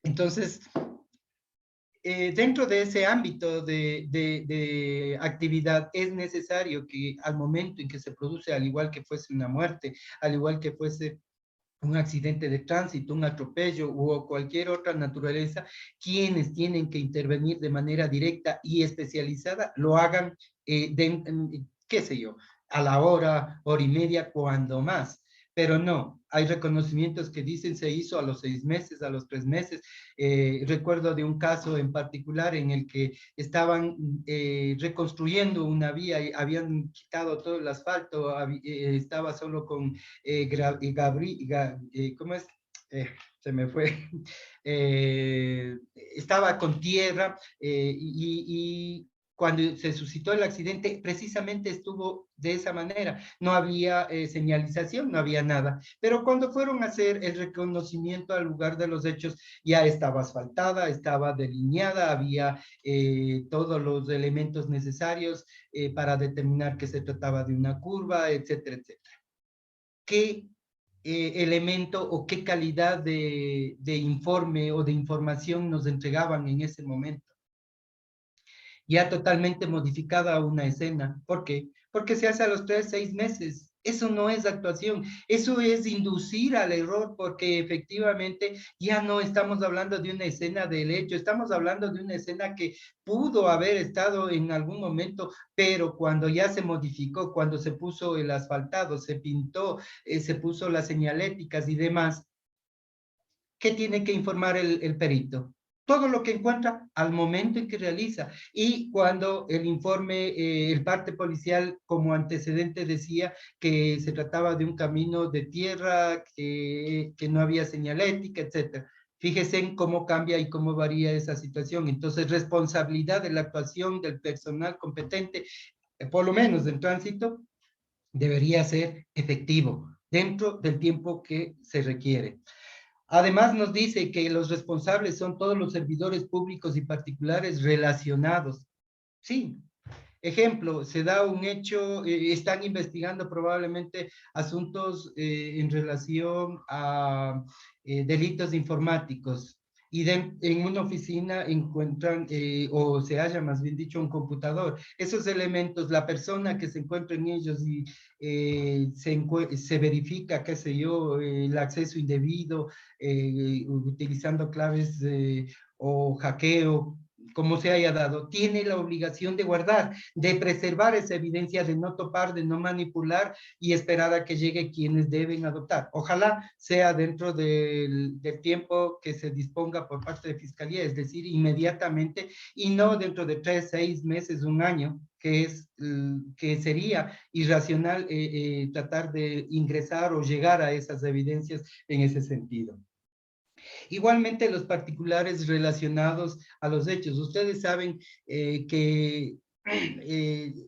Entonces, dentro de ese ámbito de actividad, es necesario que al momento en que se produce, al igual que fuese una muerte, al igual que fuese un accidente de tránsito, un atropello o cualquier otra naturaleza, quienes tienen que intervenir de manera directa y especializada, lo hagan, qué sé yo, a la hora y media, cuando más. Pero no, hay reconocimientos que dicen se hizo a los 6 meses, a los 3 meses. Recuerdo de un caso en particular en el que estaban reconstruyendo una vía y habían quitado todo el asfalto, estaba solo con ¿cómo es? Se me fue. Estaba con tierra y cuando se suscitó el accidente, precisamente estuvo de esa manera. No había señalización, no había nada. Pero cuando fueron a hacer el reconocimiento al lugar de los hechos, ya estaba asfaltada, estaba delineada, había todos los elementos necesarios para determinar que se trataba de una curva, etcétera, etcétera. ¿Qué elemento o qué calidad de informe o de información nos entregaban en ese momento? Ya totalmente modificada una escena. ¿Por qué? Porque se hace a los 3, 6 meses. Eso no es actuación, eso es inducir al error, porque efectivamente ya no estamos hablando de una escena del hecho, estamos hablando de una escena que pudo haber estado en algún momento, pero cuando ya se modificó, cuando se puso el asfaltado, se pintó, se puso las señaléticas y demás, ¿qué tiene que informar el perito? Todo lo que encuentra al momento en que realiza. Y cuando el informe, el parte policial como antecedente decía que se trataba de un camino de tierra, que no había señalética, etc. Fíjese en cómo cambia y cómo varía esa situación. Entonces, responsabilidad de la actuación del personal competente, por lo menos en tránsito, debería ser efectivo dentro del tiempo que se requiere. Además nos dice que los responsables son todos los servidores públicos y particulares relacionados. Sí. Ejemplo, se da un hecho, están investigando probablemente asuntos en relación a delitos informáticos y en una oficina encuentran, o se halla más bien dicho, un computador. Esos elementos, la persona que se encuentra en ellos y se verifica, qué sé yo, el acceso indebido, utilizando claves o hackeo, como se haya dado, tiene la obligación de guardar, de preservar esa evidencia, de no topar, de no manipular y esperar a que llegue quienes deben adoptar. Ojalá sea dentro del tiempo que se disponga por parte de Fiscalía, es decir, inmediatamente, y no dentro de 3, 6 meses, un año, que sería irracional tratar de ingresar o llegar a esas evidencias en ese sentido. Igualmente los particulares relacionados a los hechos. Ustedes saben que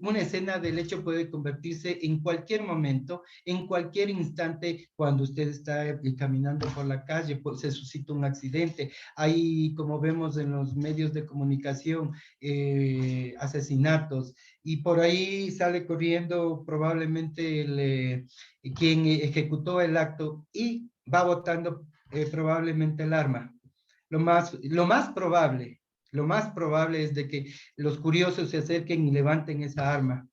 una escena del hecho puede convertirse en cualquier momento, en cualquier instante, cuando usted está caminando por la calle, pues, se suscita un accidente. Hay, como vemos en los medios de comunicación, asesinatos, y por ahí sale corriendo probablemente quien ejecutó el acto y va botando probablemente el arma. Lo más probable es de que los curiosos se acerquen y levanten esa arma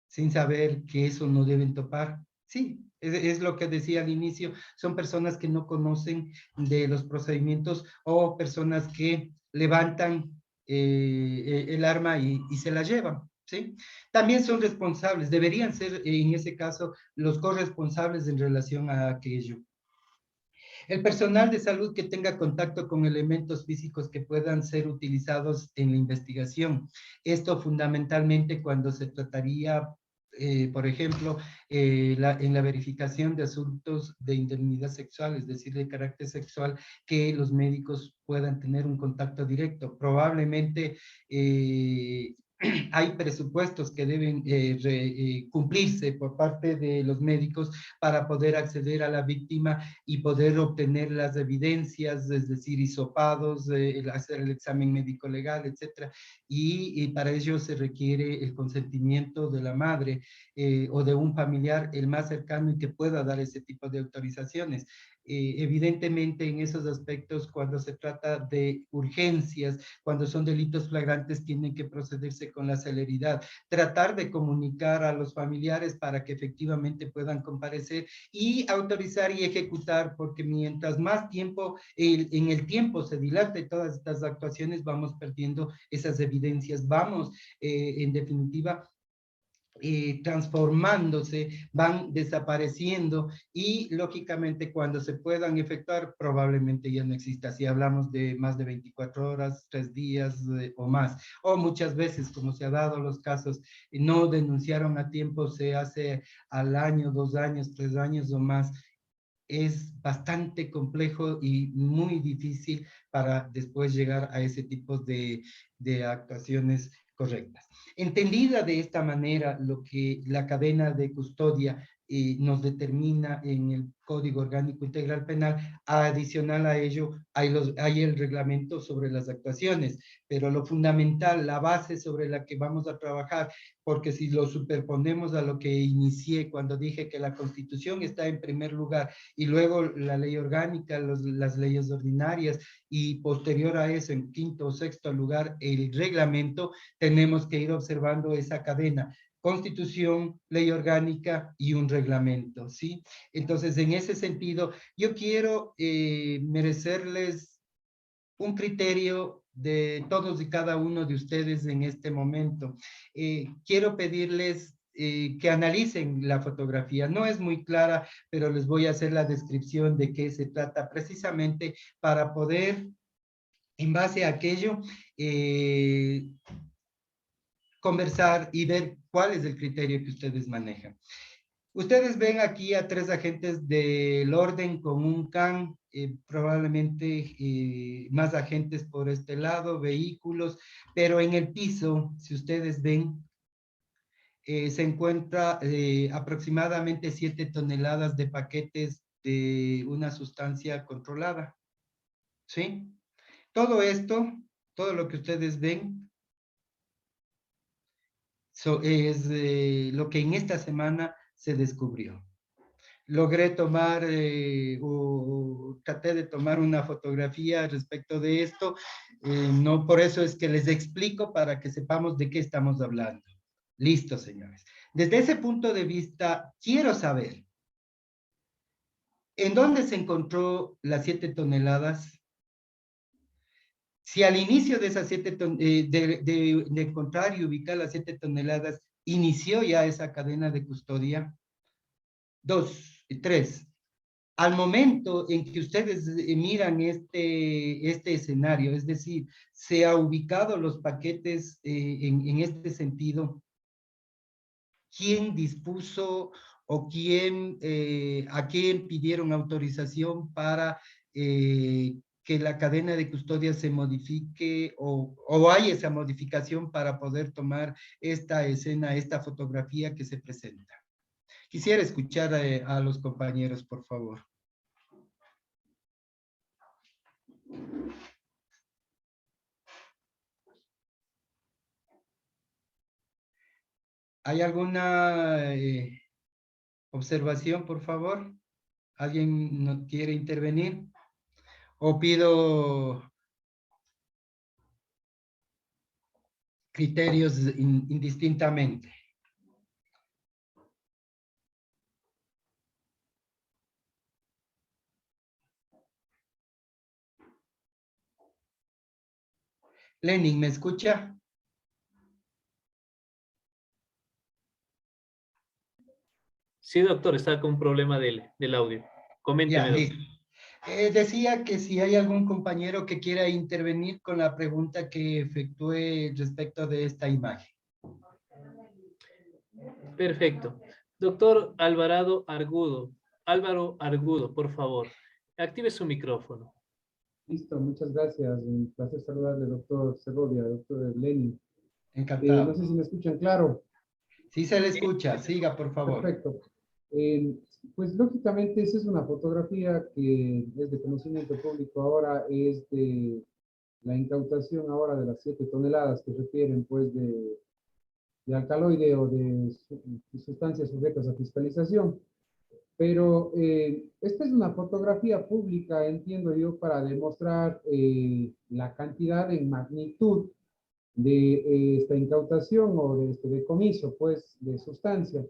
sin saber que eso no deben topar. Sí, es lo que decía al inicio, son personas que no conocen de los procedimientos o personas que levantan el arma y se la llevan. ¿Sí? También son responsables, deberían ser en ese caso los corresponsables en relación a aquello. El personal de salud que tenga contacto con elementos físicos que puedan ser utilizados en la investigación. Esto fundamentalmente cuando se trataría, por ejemplo, en la verificación de asuntos de indemnidad sexual, es decir, de carácter sexual, que los médicos puedan tener un contacto directo. Probablemente hay presupuestos que deben cumplirse por parte de los médicos para poder acceder a la víctima y poder obtener las evidencias, es decir, hisopados, hacer el examen médico legal, etcétera. Y para ello se requiere el consentimiento de la madre o de un familiar, el más cercano y que pueda dar ese tipo de autorizaciones. Evidentemente en esos aspectos, cuando se trata de urgencias, cuando son delitos flagrantes, tienen que procederse con la celeridad, tratar de comunicar a los familiares para que efectivamente puedan comparecer y autorizar y ejecutar, porque mientras más tiempo, en el tiempo se dilate todas estas actuaciones, vamos perdiendo esas evidencias, vamos en definitiva transformándose, van desapareciendo y lógicamente cuando se puedan efectuar probablemente ya no exista. Si hablamos de más de 24 horas, 3 días o más, o muchas veces como se ha dado los casos, no denunciaron a tiempo, se hace al año, 2 años, 3 años o más. Es bastante complejo y muy difícil para después llegar a ese tipo de actuaciones correctas. Entendida de esta manera lo que la cadena de custodia nos determina en el Código Orgánico Integral Penal, adicional a ello hay el reglamento sobre las actuaciones, pero lo fundamental, la base sobre la que vamos a trabajar, porque si lo superponemos a lo que inicié cuando dije que la Constitución está en primer lugar y luego la ley orgánica, las leyes ordinarias y posterior a eso, en quinto o sexto lugar, el reglamento, tenemos que ir observando esa cadena. Constitución, ley orgánica y un reglamento, ¿sí? Entonces, en ese sentido, yo quiero merecerles un criterio de todos y cada uno de ustedes en este momento. Quiero pedirles que analicen la fotografía. No es muy clara, pero les voy a hacer la descripción de qué se trata precisamente para poder, en base a aquello, conversar y ver cuál es el criterio que ustedes manejan. Ustedes ven aquí a 3 agentes del orden con un can, probablemente más agentes por este lado, vehículos, pero en el piso, si ustedes ven, se encuentra aproximadamente 7 toneladas de paquetes de una sustancia controlada, ¿sí? Todo esto, todo lo que ustedes ven, es lo que en esta semana se descubrió. Logré tomar o traté de tomar una fotografía respecto de esto. No, por eso es que les explico para que sepamos de qué estamos hablando. Listo, señores. Desde ese punto de vista, quiero saber, ¿en dónde se encontró las 7 toneladas? Si al inicio de esas 7 de encontrar y ubicar las 7 toneladas, inició ya esa cadena de custodia. 2, 3. Al momento en que ustedes miran este escenario, es decir, se ha ubicado los paquetes en este sentido, ¿quién dispuso o a quién pidieron autorización para que la cadena de custodia se modifique o hay esa modificación para poder tomar esta escena, esta fotografía que se presenta? Quisiera escuchar a los compañeros, por favor. ¿Hay alguna observación, por favor? ¿Alguien no quiere intervenir? ¿O pido criterios indistintamente? Lenin, ¿me escucha? Sí, doctor, está con un problema del audio. Coménteme, Ya, doctor. listo. Decía que si hay algún compañero que quiera intervenir con la pregunta que efectué respecto de esta imagen. Perfecto. Doctor Álvaro Argudo, por favor, active su micrófono. Listo, muchas gracias. Un placer saludarle, doctor Segovia, doctor Lenin. Encantado. No sé si me escuchan claro. Sí se le escucha, siga, por favor. Perfecto. Pues lógicamente esa es una fotografía que es de conocimiento público ahora, es de la incautación ahora de las 7 toneladas que refieren pues de alcaloide o de sustancias sujetas a fiscalización. Pero esta es una fotografía pública, entiendo yo, para demostrar la cantidad en magnitud de esta incautación o de este decomiso, pues, de sustancia.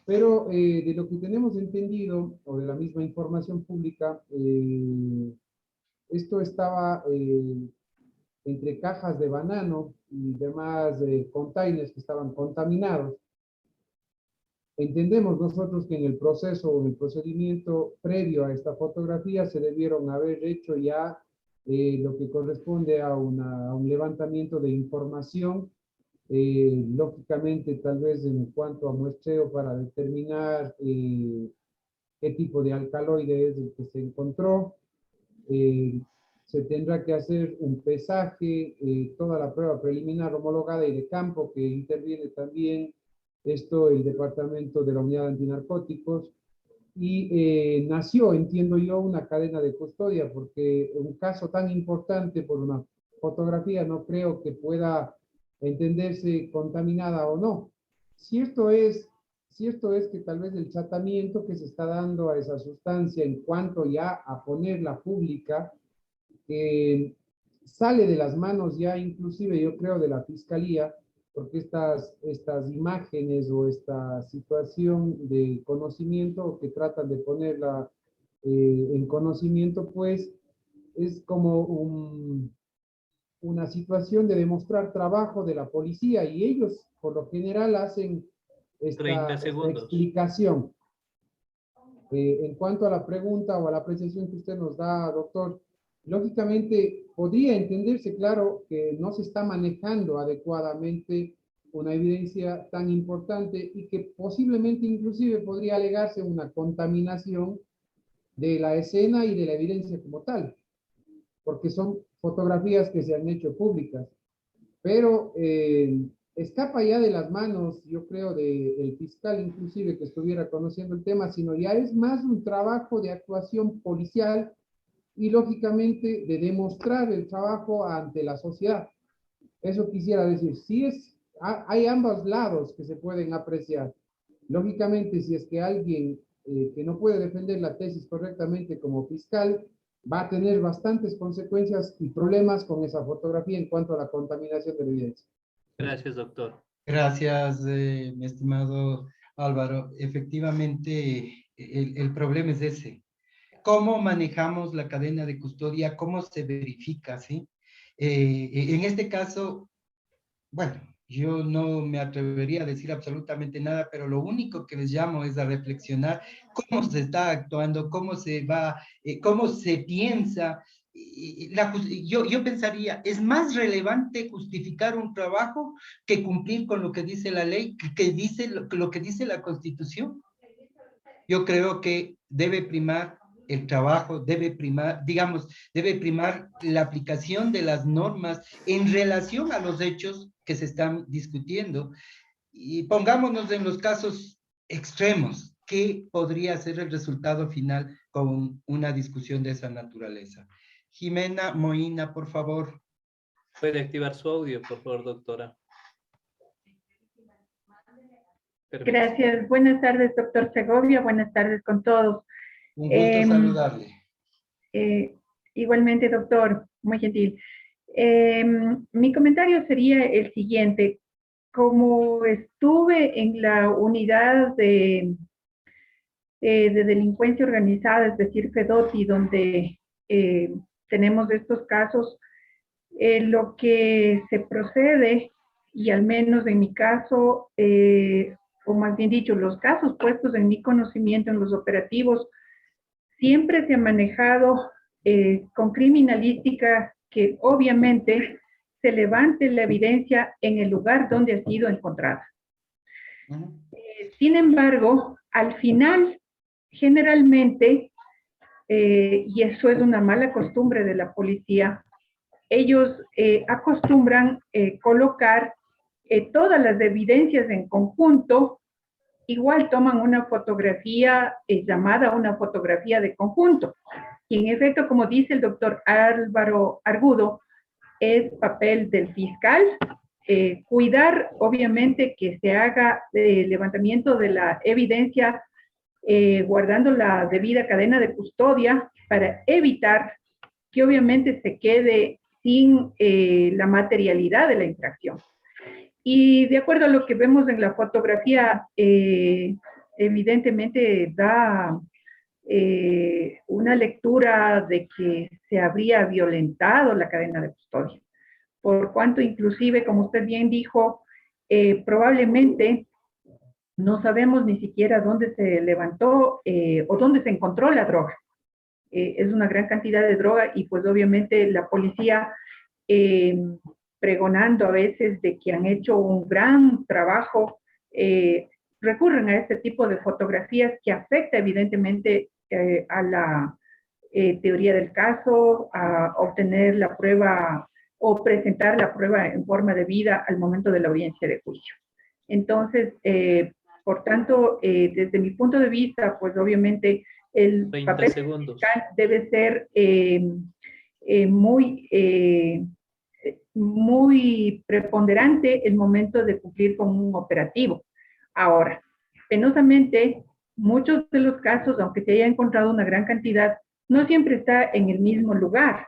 Pero de lo que tenemos entendido, o de la misma información pública, esto estaba entre cajas de banano y demás containers que estaban contaminados. Entendemos nosotros que en el proceso o en el procedimiento previo a esta fotografía se debieron haber hecho ya lo que corresponde a un levantamiento de información, lógicamente tal vez en cuanto a muestreo para determinar qué tipo de alcaloide es el que se encontró, se tendrá que hacer un pesaje, toda la prueba preliminar homologada y de campo que interviene también el Departamento de la Unidad Antinarcóticos, y nació, entiendo yo, una cadena de custodia, porque un caso tan importante por una fotografía no creo que pueda entenderse contaminada o no. Cierto es que tal vez el tratamiento que se está dando a esa sustancia en cuanto ya a ponerla pública, sale de las manos ya inclusive yo creo de la Fiscalía, porque estas imágenes o esta situación de conocimiento que tratan de ponerla en conocimiento, pues es como una situación de demostrar trabajo de la policía y ellos por lo general hacen 30 esta segundos. explicación. En cuanto a la pregunta o a la apreciación que usted nos da, doctor, lógicamente podría entenderse, claro, que no se está manejando adecuadamente una evidencia tan importante y que posiblemente inclusive podría alegarse una contaminación de la escena y de la evidencia como tal, porque son fotografías que se han hecho públicas. Pero escapa ya de las manos, yo creo, del fiscal inclusive que estuviera conociendo el tema, sino ya es más un trabajo de actuación policial y lógicamente de demostrar el trabajo ante la sociedad. Eso quisiera decir, hay ambos lados que se pueden apreciar. Lógicamente, si es que alguien que no puede defender la tesis correctamente como fiscal, va a tener bastantes consecuencias y problemas con esa fotografía en cuanto a la contaminación de la evidencia. Gracias, doctor. Gracias, mi estimado Álvaro. Efectivamente, el problema es ese. ¿Cómo manejamos la cadena de custodia? ¿Cómo se verifica? ¿Sí? En este caso, bueno, yo no me atrevería a decir absolutamente nada, pero lo único que les llamo es a reflexionar cómo se está actuando, cómo se va, cómo se piensa. Yo pensaría, es más relevante justificar un trabajo que cumplir con lo que dice la ley, que dice lo que dice la Constitución. Yo creo que debe primar el trabajo, debe primar, digamos, debe primar la aplicación de las normas en relación a los hechos que se están discutiendo. Y pongámonos en los casos extremos. ¿Qué podría ser el resultado final con una discusión de esa naturaleza? Jimena Moina, por favor. Puede activar su audio, por favor, doctora. Permiso. Gracias. Buenas tardes, doctor Segovia. Buenas tardes con todos. Un gusto saludarle. Igualmente, doctor, muy gentil. Mi comentario sería el siguiente. Como estuve en la unidad de delincuencia organizada, es decir, FEDOTI, donde tenemos estos casos, lo que se procede, y al menos en mi caso, o más bien dicho, los casos puestos en mi conocimiento en los operativos, siempre se ha manejado con criminalística que obviamente se levante la evidencia en el lugar donde ha sido encontrada. Sin embargo, al final, generalmente, y eso es una mala costumbre de la policía, ellos acostumbran colocar todas las evidencias en conjunto. Igual toman una fotografía llamada una fotografía de conjunto. Y en efecto, como dice el doctor Álvaro Argudo, es papel del fiscal cuidar, obviamente, que se haga levantamiento de la evidencia guardando la debida cadena de custodia para evitar que obviamente se quede sin la materialidad de la infracción. Y de acuerdo a lo que vemos en la fotografía, evidentemente da una lectura de que se habría violentado la cadena de custodia. Por cuanto inclusive, como usted bien dijo, probablemente no sabemos ni siquiera dónde se levantó o dónde se encontró la droga. Es una gran cantidad de droga y pues obviamente la policía pregonando a veces de que han hecho un gran trabajo, recurren a este tipo de fotografías que afecta evidentemente a la teoría del caso, a obtener la prueba o presentar la prueba en forma de vida al momento de la audiencia de juicio. Entonces, por tanto, desde mi punto de vista, pues obviamente el 30 papel segundos. fiscal debe ser muy preponderante el momento de cumplir con un operativo. Ahora, penosamente, muchos de los casos, aunque se haya encontrado una gran cantidad, no siempre está en el mismo lugar.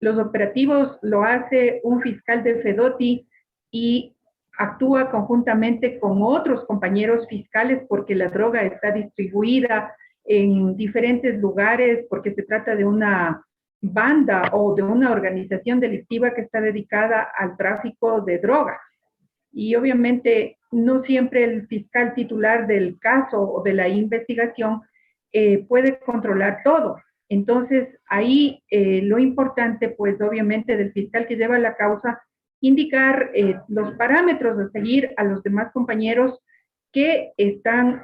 Los operativos lo hace un fiscal de FEDOTI y actúa conjuntamente con otros compañeros fiscales porque la droga está distribuida en diferentes lugares, porque se trata de una banda o de una organización delictiva que está dedicada al tráfico de drogas. Y obviamente no siempre el fiscal titular del caso o de la investigación puede controlar todo. Entonces, ahí lo importante, pues obviamente del fiscal que lleva la causa, indicar los parámetros a seguir a los demás compañeros que están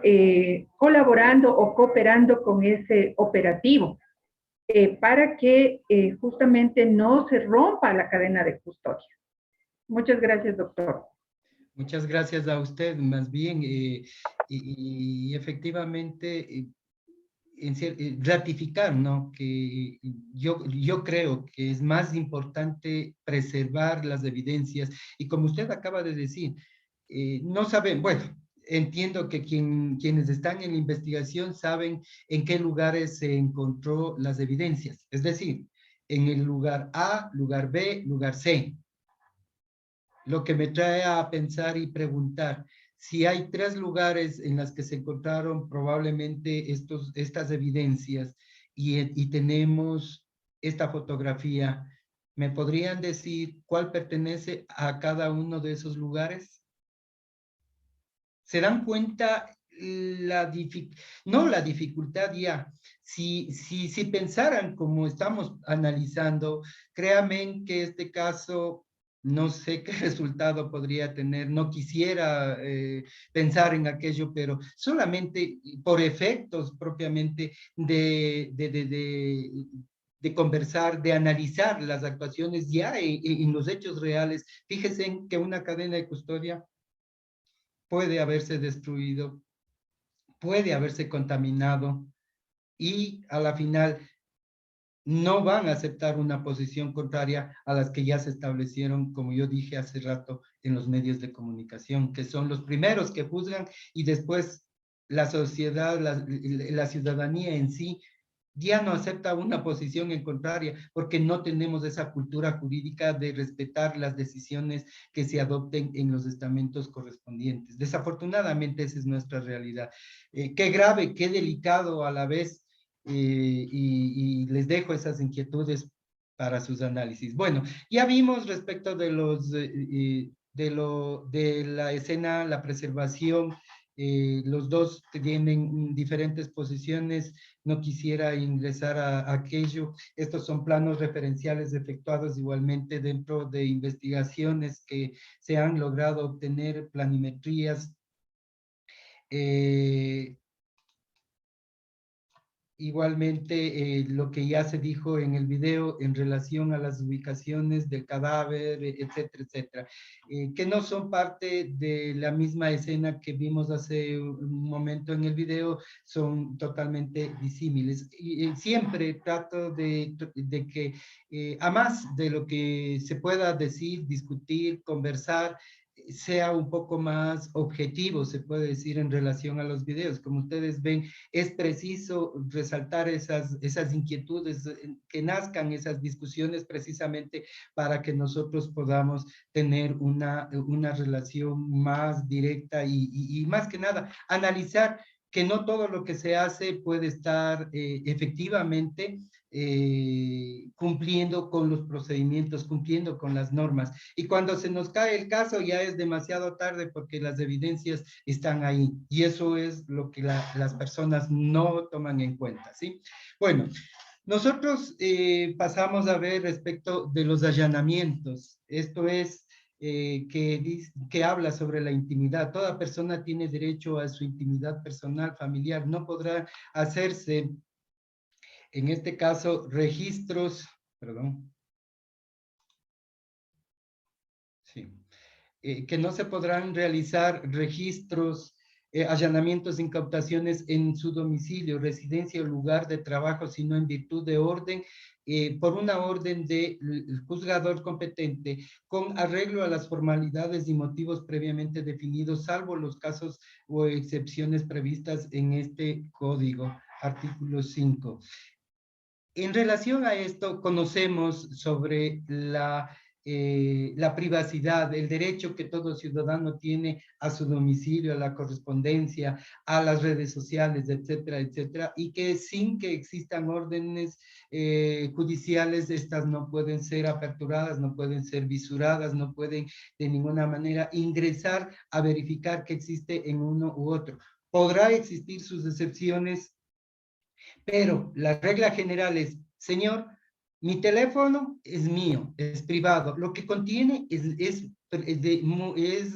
colaborando o cooperando con ese operativo, para que justamente no se rompa la cadena de custodia. Muchas gracias, doctor. Muchas gracias a usted, más bien, y efectivamente ratificar, ¿no? Que yo creo que es más importante preservar las evidencias, y como usted acaba de decir, no saben, bueno, entiendo que quienes están en la investigación saben en qué lugares se encontró las evidencias, es decir, en el lugar A, lugar B, lugar C. Lo que me trae a pensar y preguntar, si hay 3 lugares en los que se encontraron probablemente estas evidencias y tenemos esta fotografía, ¿me podrían decir cuál pertenece a cada uno de esos lugares? ¿Se dan cuenta no la dificultad ya? Si pensaran como estamos analizando, créanme que este caso, no sé qué resultado podría tener, no quisiera pensar en aquello, pero solamente por efectos propiamente de conversar, de analizar las actuaciones ya en los hechos reales. Fíjense en que una cadena de custodia puede haberse destruido, puede haberse contaminado, y a la final no van a aceptar una posición contraria a las que ya se establecieron, como yo dije hace rato, en los medios de comunicación, que son los primeros que juzgan, y después la sociedad, la ciudadanía en sí, ya no acepta una posición en contraria, porque no tenemos esa cultura jurídica de respetar las decisiones que se adopten en los estamentos correspondientes. Desafortunadamente esa es nuestra realidad. Qué grave, qué delicado a la vez, y les dejo esas inquietudes para sus análisis. Bueno, ya vimos respecto de de la escena, la preservación. Los dos tienen diferentes posiciones, no quisiera ingresar a aquello. Estos son planos referenciales efectuados igualmente dentro de investigaciones que se han logrado obtener, planimetrías. Igualmente, lo que ya se dijo en el video en relación a las ubicaciones del cadáver, etcétera, etcétera, que no son parte de la misma escena que vimos hace un momento en el video, son totalmente disímiles. Y siempre trato de que, a más de lo que se pueda decir, discutir, conversar, sea un poco más objetivo, se puede decir, en relación a los videos. Como ustedes ven, es preciso resaltar esas inquietudes, que nazcan esas discusiones precisamente para que nosotros podamos tener una relación más directa y más que nada, analizar que no todo lo que se hace puede estar efectivamente cumpliendo con los procedimientos, cumpliendo con las normas. Y cuando se nos cae el caso ya es demasiado tarde, porque las evidencias están ahí. Y eso es lo que las personas no toman en cuenta, ¿sí? Bueno, nosotros pasamos a ver respecto de los allanamientos. Esto es que habla sobre la intimidad. Toda persona tiene derecho a su intimidad personal, familiar. No podrá hacerse en este caso, registros, perdón. Sí. Que no se podrán realizar registros, allanamientos, incautaciones en su domicilio, residencia o lugar de trabajo, sino en virtud de orden, por una orden del juzgador competente, con arreglo a las formalidades y motivos previamente definidos, salvo los casos o excepciones previstas en este código, artículo 5. En relación a esto, conocemos sobre la privacidad, el derecho que todo ciudadano tiene a su domicilio, a la correspondencia, a las redes sociales, etcétera, etcétera, y que sin que existan órdenes judiciales, estas no pueden ser aperturadas, no pueden ser visuradas, no pueden de ninguna manera ingresar a verificar que existe en uno u otro. Podrá existir sus excepciones, pero la regla general es, señor, mi teléfono es mío, es privado. Lo que contiene es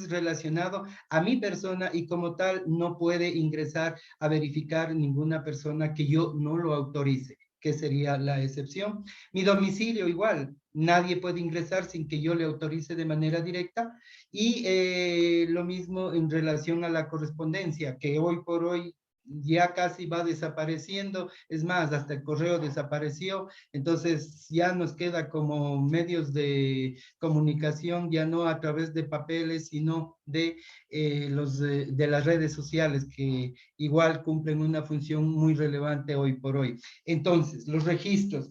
relacionado a mi persona y como tal no puede ingresar a verificar ninguna persona que yo no lo autorice, que sería la excepción. Mi domicilio igual, nadie puede ingresar sin que yo le autorice de manera directa. Y lo mismo en relación a la correspondencia, que hoy por hoy ya casi va desapareciendo, es más, hasta el correo desapareció, entonces ya nos queda como medios de comunicación, ya no a través de papeles, sino de las redes sociales, que igual cumplen una función muy relevante hoy por hoy. Entonces, los registros.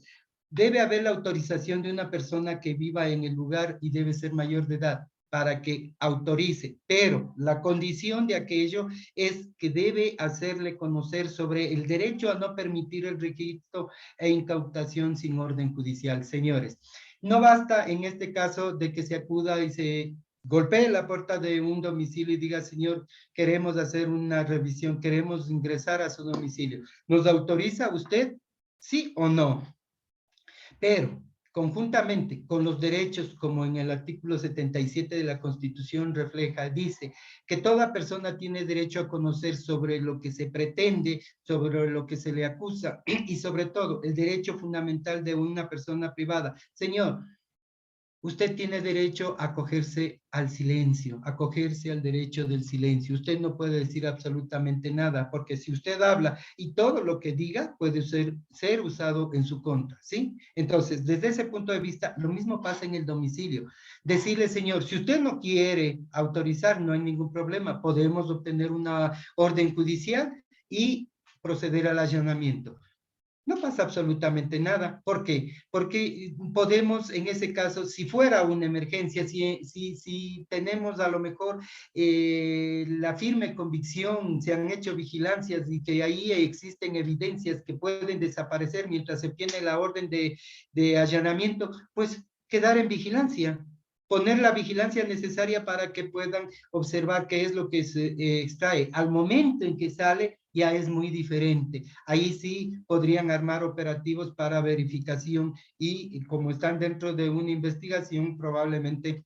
Debe haber la autorización de una persona que viva en el lugar y debe ser mayor de edad para que autorice, pero la condición de aquello es que debe hacerle conocer sobre el derecho a no permitir el registro e incautación sin orden judicial. Señores, no basta en este caso de que se acuda y se golpee la puerta de un domicilio y diga, señor, queremos hacer una revisión, queremos ingresar a su domicilio. ¿Nos autoriza usted? ¿Sí o no? Pero conjuntamente con los derechos, como en el artículo 77 de la Constitución refleja, dice que toda persona tiene derecho a conocer sobre lo que se pretende, sobre lo que se le acusa y sobre todo el derecho fundamental de una persona privada. Señor, usted tiene derecho a acogerse al silencio, a acogerse al derecho del silencio. Usted no puede decir absolutamente nada, porque si usted habla y todo lo que diga puede ser usado en su contra, ¿sí? Entonces, desde ese punto de vista, lo mismo pasa en el domicilio. Decirle, señor, si usted no quiere autorizar, no hay ningún problema. Podemos obtener una orden judicial y proceder al allanamiento. No pasa absolutamente nada. ¿Por qué? Porque podemos, en ese caso, si fuera una emergencia, si tenemos a lo mejor la firme convicción, se han hecho vigilancias y que ahí existen evidencias que pueden desaparecer mientras se obtiene la orden de allanamiento, pues quedar en vigilancia. Poner la vigilancia necesaria para que puedan observar qué es lo que se extrae. Al momento en que sale, ya es muy diferente. Ahí sí podrían armar operativos para verificación y como están dentro de una investigación, probablemente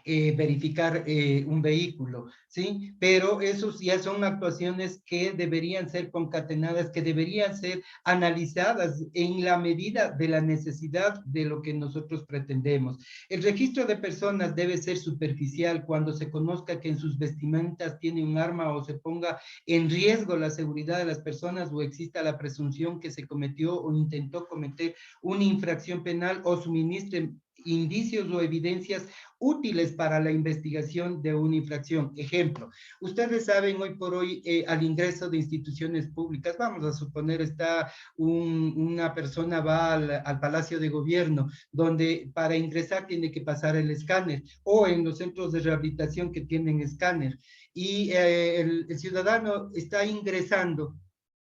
verificar un vehículo, ¿sí? Pero esos ya son actuaciones que deberían ser concatenadas, que deberían ser analizadas en la medida de la necesidad de lo que nosotros pretendemos. El registro de personas debe ser superficial cuando se conozca que en sus vestimentas tiene un arma o se ponga en riesgo la seguridad de las personas o exista la presunción que se cometió o intentó cometer una infracción penal o suministre indicios o evidencias útiles para la investigación de una infracción. Ejemplo, ustedes saben hoy por hoy al ingreso de instituciones públicas, vamos a suponer está una persona va al Palacio de Gobierno, donde para ingresar tiene que pasar el escáner, o en los centros de rehabilitación que tienen escáner, y el ciudadano está ingresando,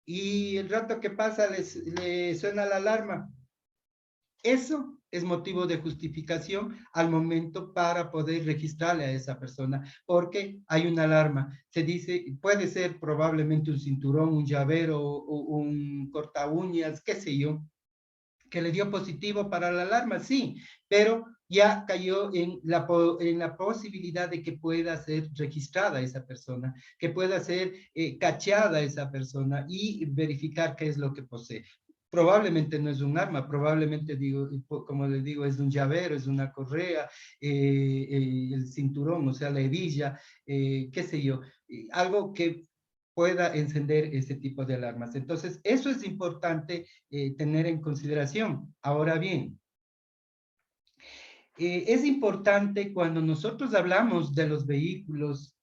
y el rato que pasa le suena la alarma. Eso es motivo de justificación al momento para poder registrarle a esa persona, porque hay una alarma. Se dice, puede ser probablemente un cinturón, un llavero, o un corta uñas, qué sé yo, que le dio positivo para la alarma, sí, pero ya cayó en la posibilidad de que pueda ser registrada esa persona, que pueda ser cachada esa persona y verificar qué es lo que posee. probablemente no es un arma, probablemente, digo, como les digo, es un llavero, es una correa, el cinturón, o sea, la hebilla, qué sé yo, algo que pueda encender ese tipo de alarmas. Entonces, eso es importante tener en consideración. Ahora bien, es importante cuando nosotros hablamos de los vehículos,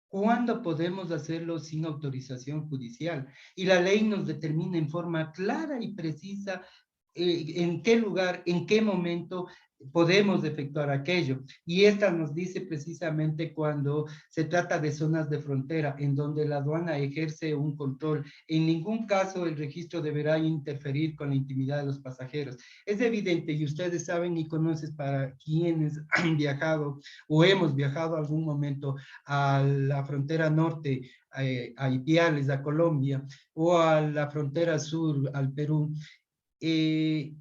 ¿cuándo podemos hacerlo sin autorización judicial? Y la ley nos determina en forma clara y precisa en qué lugar, en qué momento podemos efectuar aquello. Y esta nos dice precisamente cuando se trata de zonas de frontera en donde la aduana ejerce un control. En ningún caso el registro deberá interferir con la intimidad de los pasajeros. Es evidente, y ustedes saben y conocen, para quienes han viajado o hemos viajado algún momento a la frontera norte, a Ipiales, a Colombia, o a la frontera sur, al Perú, eh,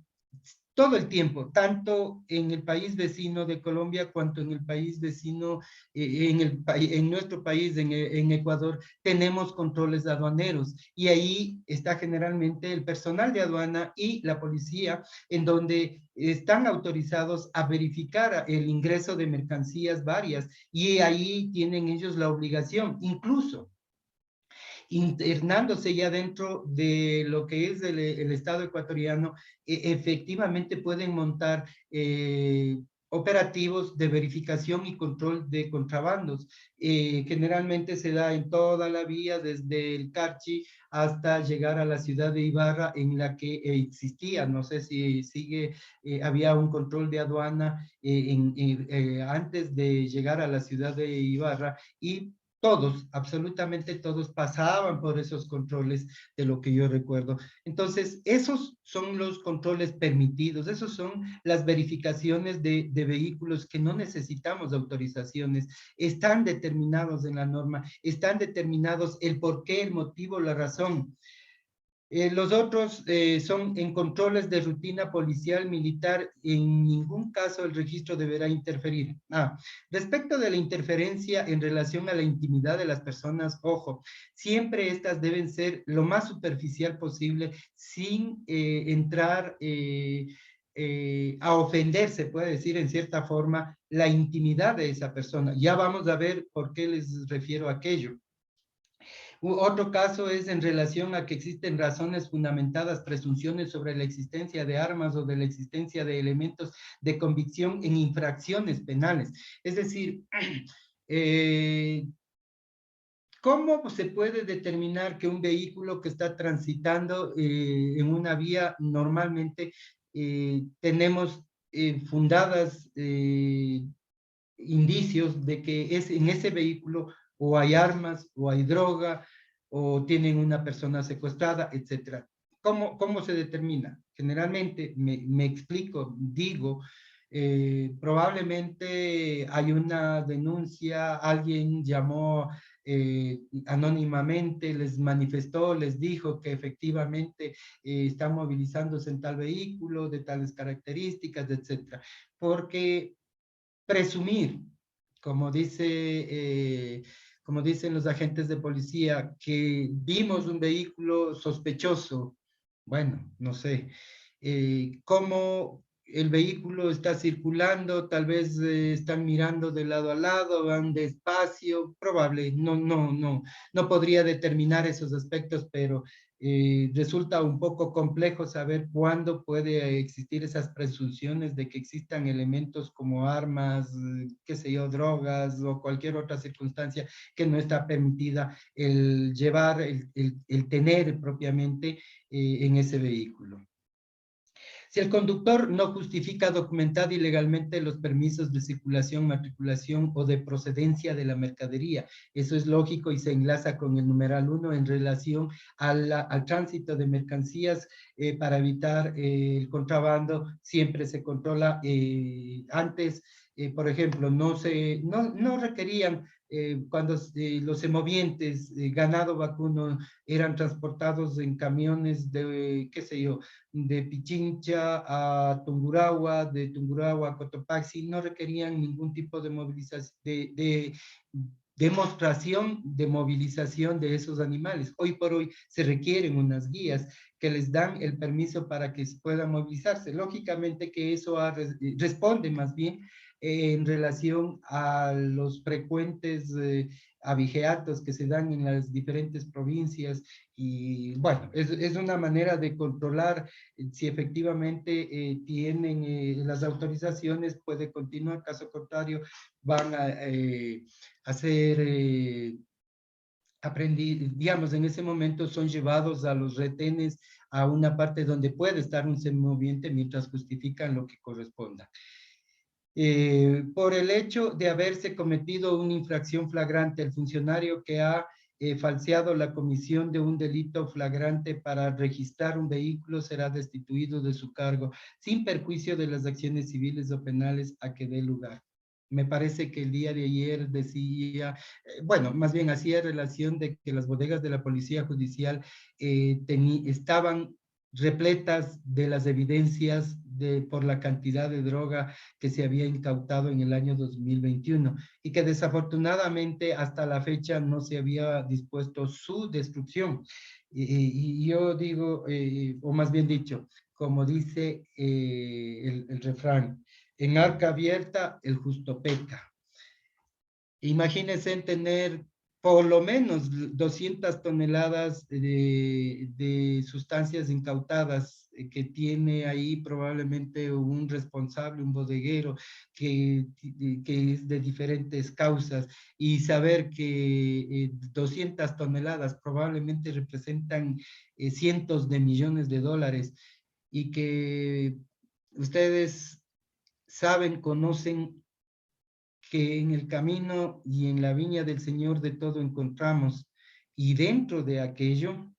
todo el tiempo, tanto en el país vecino de Colombia cuanto en el país vecino, en nuestro país, en Ecuador, tenemos controles aduaneros y ahí está generalmente el personal de aduana y la policía, en donde están autorizados a verificar el ingreso de mercancías varias y ahí tienen ellos la obligación, incluso internándose ya dentro de lo que es el Estado ecuatoriano, efectivamente pueden montar operativos de verificación y control de contrabandos. Generalmente se da en toda la vía, desde el Carchi hasta llegar a la ciudad de Ibarra, en la que existía, no sé si sigue, había un control de aduana antes de llegar a la ciudad de Ibarra, y todos, absolutamente todos pasaban por esos controles de lo que yo recuerdo. Entonces, esos son los controles permitidos, esos son las verificaciones de vehículos que no necesitamos autorizaciones, están determinados en la norma, están determinados el por qué, el motivo, la razón. Los otros son en controles de rutina policial, militar. En ningún caso el registro deberá interferir. Respecto de la interferencia en relación a la intimidad de las personas, ojo, siempre estas deben ser lo más superficial posible, sin entrar a ofender, se puede decir en cierta forma, la intimidad de esa persona. Ya vamos a ver por qué les refiero a aquello. Otro caso es en relación a que existen razones fundamentadas, presunciones sobre la existencia de armas o de la existencia de elementos de convicción en infracciones penales. Es decir, ¿cómo se puede determinar que un vehículo que está transitando en una vía, normalmente tenemos fundadas indicios de que en ese vehículo o hay armas, o hay droga, o tienen una persona secuestrada, etcétera? ¿Cómo se determina? Generalmente, me explico, digo, probablemente hay una denuncia, alguien llamó anónimamente, les manifestó, les dijo que efectivamente está movilizándose en tal vehículo, de tales características, etcétera. Porque presumir, como como dicen los agentes de policía, que vimos un vehículo sospechoso, bueno, no sé, cómo el vehículo está circulando, tal vez están mirando de lado a lado, van despacio, probable, no podría determinar esos aspectos, pero resulta un poco complejo saber cuándo puede existir esas presunciones de que existan elementos como armas, qué sé yo, drogas o cualquier otra circunstancia que no está permitida el llevar, el tener propiamente en ese vehículo. Si el conductor no justifica documentada y legalmente los permisos de circulación, matriculación o de procedencia de la mercadería, eso es lógico y se enlaza con el numeral 1 en relación al tránsito de mercancías para evitar el contrabando, siempre se controla antes. Por ejemplo, no requerían cuando los semovientes, ganado vacuno, eran transportados en camiones de, qué sé yo, de Pichincha a Tungurahua, de Tungurahua a Cotopaxi, no requerían ningún tipo de movilización, de demostración de movilización de esos animales. Hoy por hoy se requieren unas guías que les dan el permiso para que puedan movilizarse. Lógicamente que eso responde más bien en relación a los frecuentes abigeatos que se dan en las diferentes provincias y bueno, es una manera de controlar si efectivamente tienen las autorizaciones, puede continuar, caso contrario van a hacer digamos, en ese momento son llevados a los retenes a una parte donde puede estar un semoviente mientras justifican lo que corresponda. Por el hecho de haberse cometido una infracción flagrante, el funcionario que ha falseado la comisión de un delito flagrante para registrar un vehículo será destituido de su cargo sin perjuicio de las acciones civiles o penales a que dé lugar. Me parece que el día de ayer decía, bueno, más bien hacía relación de que las bodegas de la Policía Judicial estaban repletas de las evidencias por la cantidad de droga que se había incautado en el año 2021 y que desafortunadamente hasta la fecha no se había dispuesto su destrucción. Y yo digo, o más bien dicho, como dice el refrán, en arca abierta el justo peca. Imagínense tener por lo menos 200 toneladas de sustancias incautadas que tiene ahí probablemente un responsable, un bodeguero que es de diferentes causas y saber que 200 toneladas probablemente representan cientos de millones de dólares y que ustedes saben, conocen que en el camino y en la viña del Señor de todo encontramos, y dentro de aquello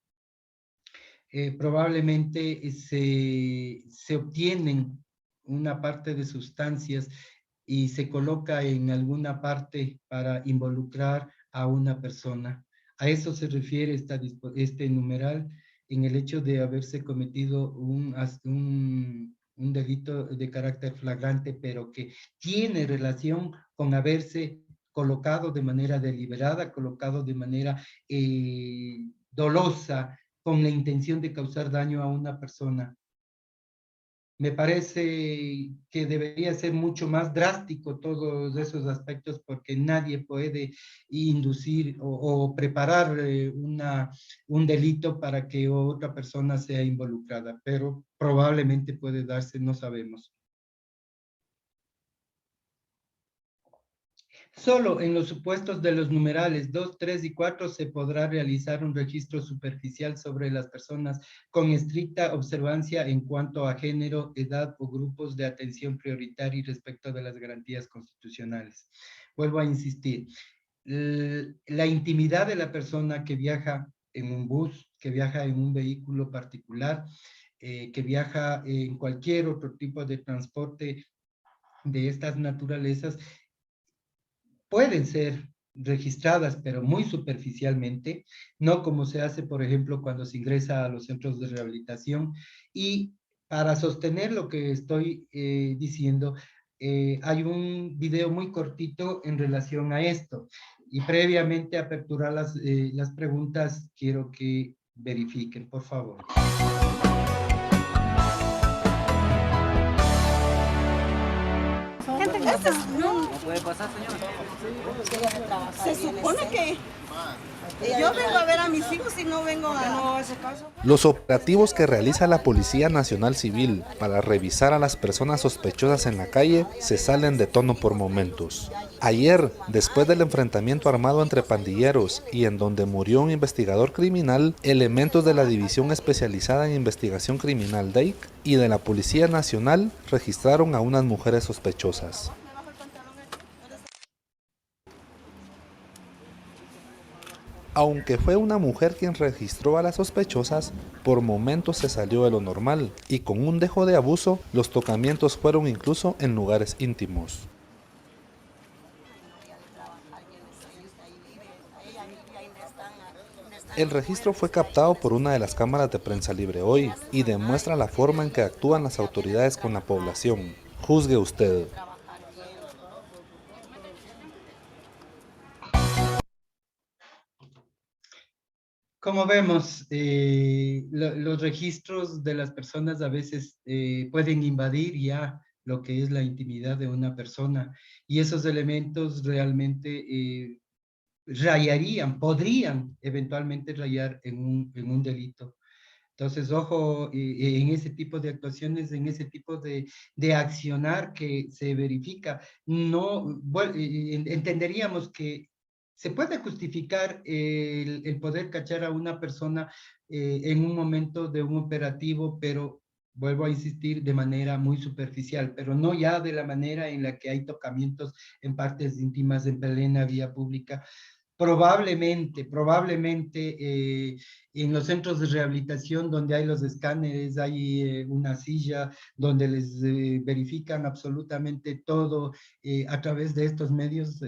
probablemente se obtienen una parte de sustancias y se coloca en alguna parte para involucrar a una persona. A eso se refiere este numeral en el hecho de haberse cometido un delito de carácter flagrante, pero que tiene relación con haberse colocado de manera deliberada, colocado de manera dolosa, con la intención de causar daño a una persona. Me parece que debería ser mucho más drástico todos esos aspectos porque nadie puede inducir o preparar un delito para que otra persona sea involucrada, pero probablemente puede darse, no sabemos. Solo en los supuestos de los numerales 2, 3 y 4 se podrá realizar un registro superficial sobre las personas con estricta observancia en cuanto a género, edad o grupos de atención prioritaria y respecto de las garantías constitucionales. Vuelvo a insistir, la intimidad de la persona que viaja en un bus, que viaja en un vehículo particular, que viaja en cualquier otro tipo de transporte de estas naturalezas, pueden ser registradas, pero muy superficialmente, no como se hace, por ejemplo, cuando se ingresa a los centros de rehabilitación. Y para sostener lo que estoy diciendo, hay un video muy cortito en relación a esto. Y previamente a aperturar las preguntas, quiero que verifiquen, por favor. No puede pasar, señor. Se supone que yo vengo a ver a mis hijos y no vengo a ese caso. Los operativos que realiza la Policía Nacional Civil para revisar a las personas sospechosas en la calle se salen de tono por momentos. Ayer, después del enfrentamiento armado entre pandilleros y en donde murió un investigador criminal, elementos de la División Especializada en Investigación Criminal DEIC y de la Policía Nacional registraron a unas mujeres sospechosas. Aunque fue una mujer quien registró a las sospechosas, por momentos se salió de lo normal y con un dejo de abuso, los tocamientos fueron incluso en lugares íntimos. El registro fue captado por una de las cámaras de Prensa Libre Hoy y demuestra la forma en que actúan las autoridades con la población. Juzgue usted. Como vemos, los registros de las personas a veces pueden invadir ya lo que es la intimidad de una persona y esos elementos realmente rayarían, podrían eventualmente rayar en un delito. Entonces, ojo en ese tipo de actuaciones, en ese tipo de accionar que se verifica. No, bueno, entenderíamos que se puede justificar el poder cachar a una persona en un momento de un operativo, pero vuelvo a insistir, de manera muy superficial, pero no ya de la manera en la que hay tocamientos en partes íntimas en plena vía pública. Probablemente en los centros de rehabilitación donde hay los escáneres, hay una silla donde les verifican absolutamente todo a través de estos medios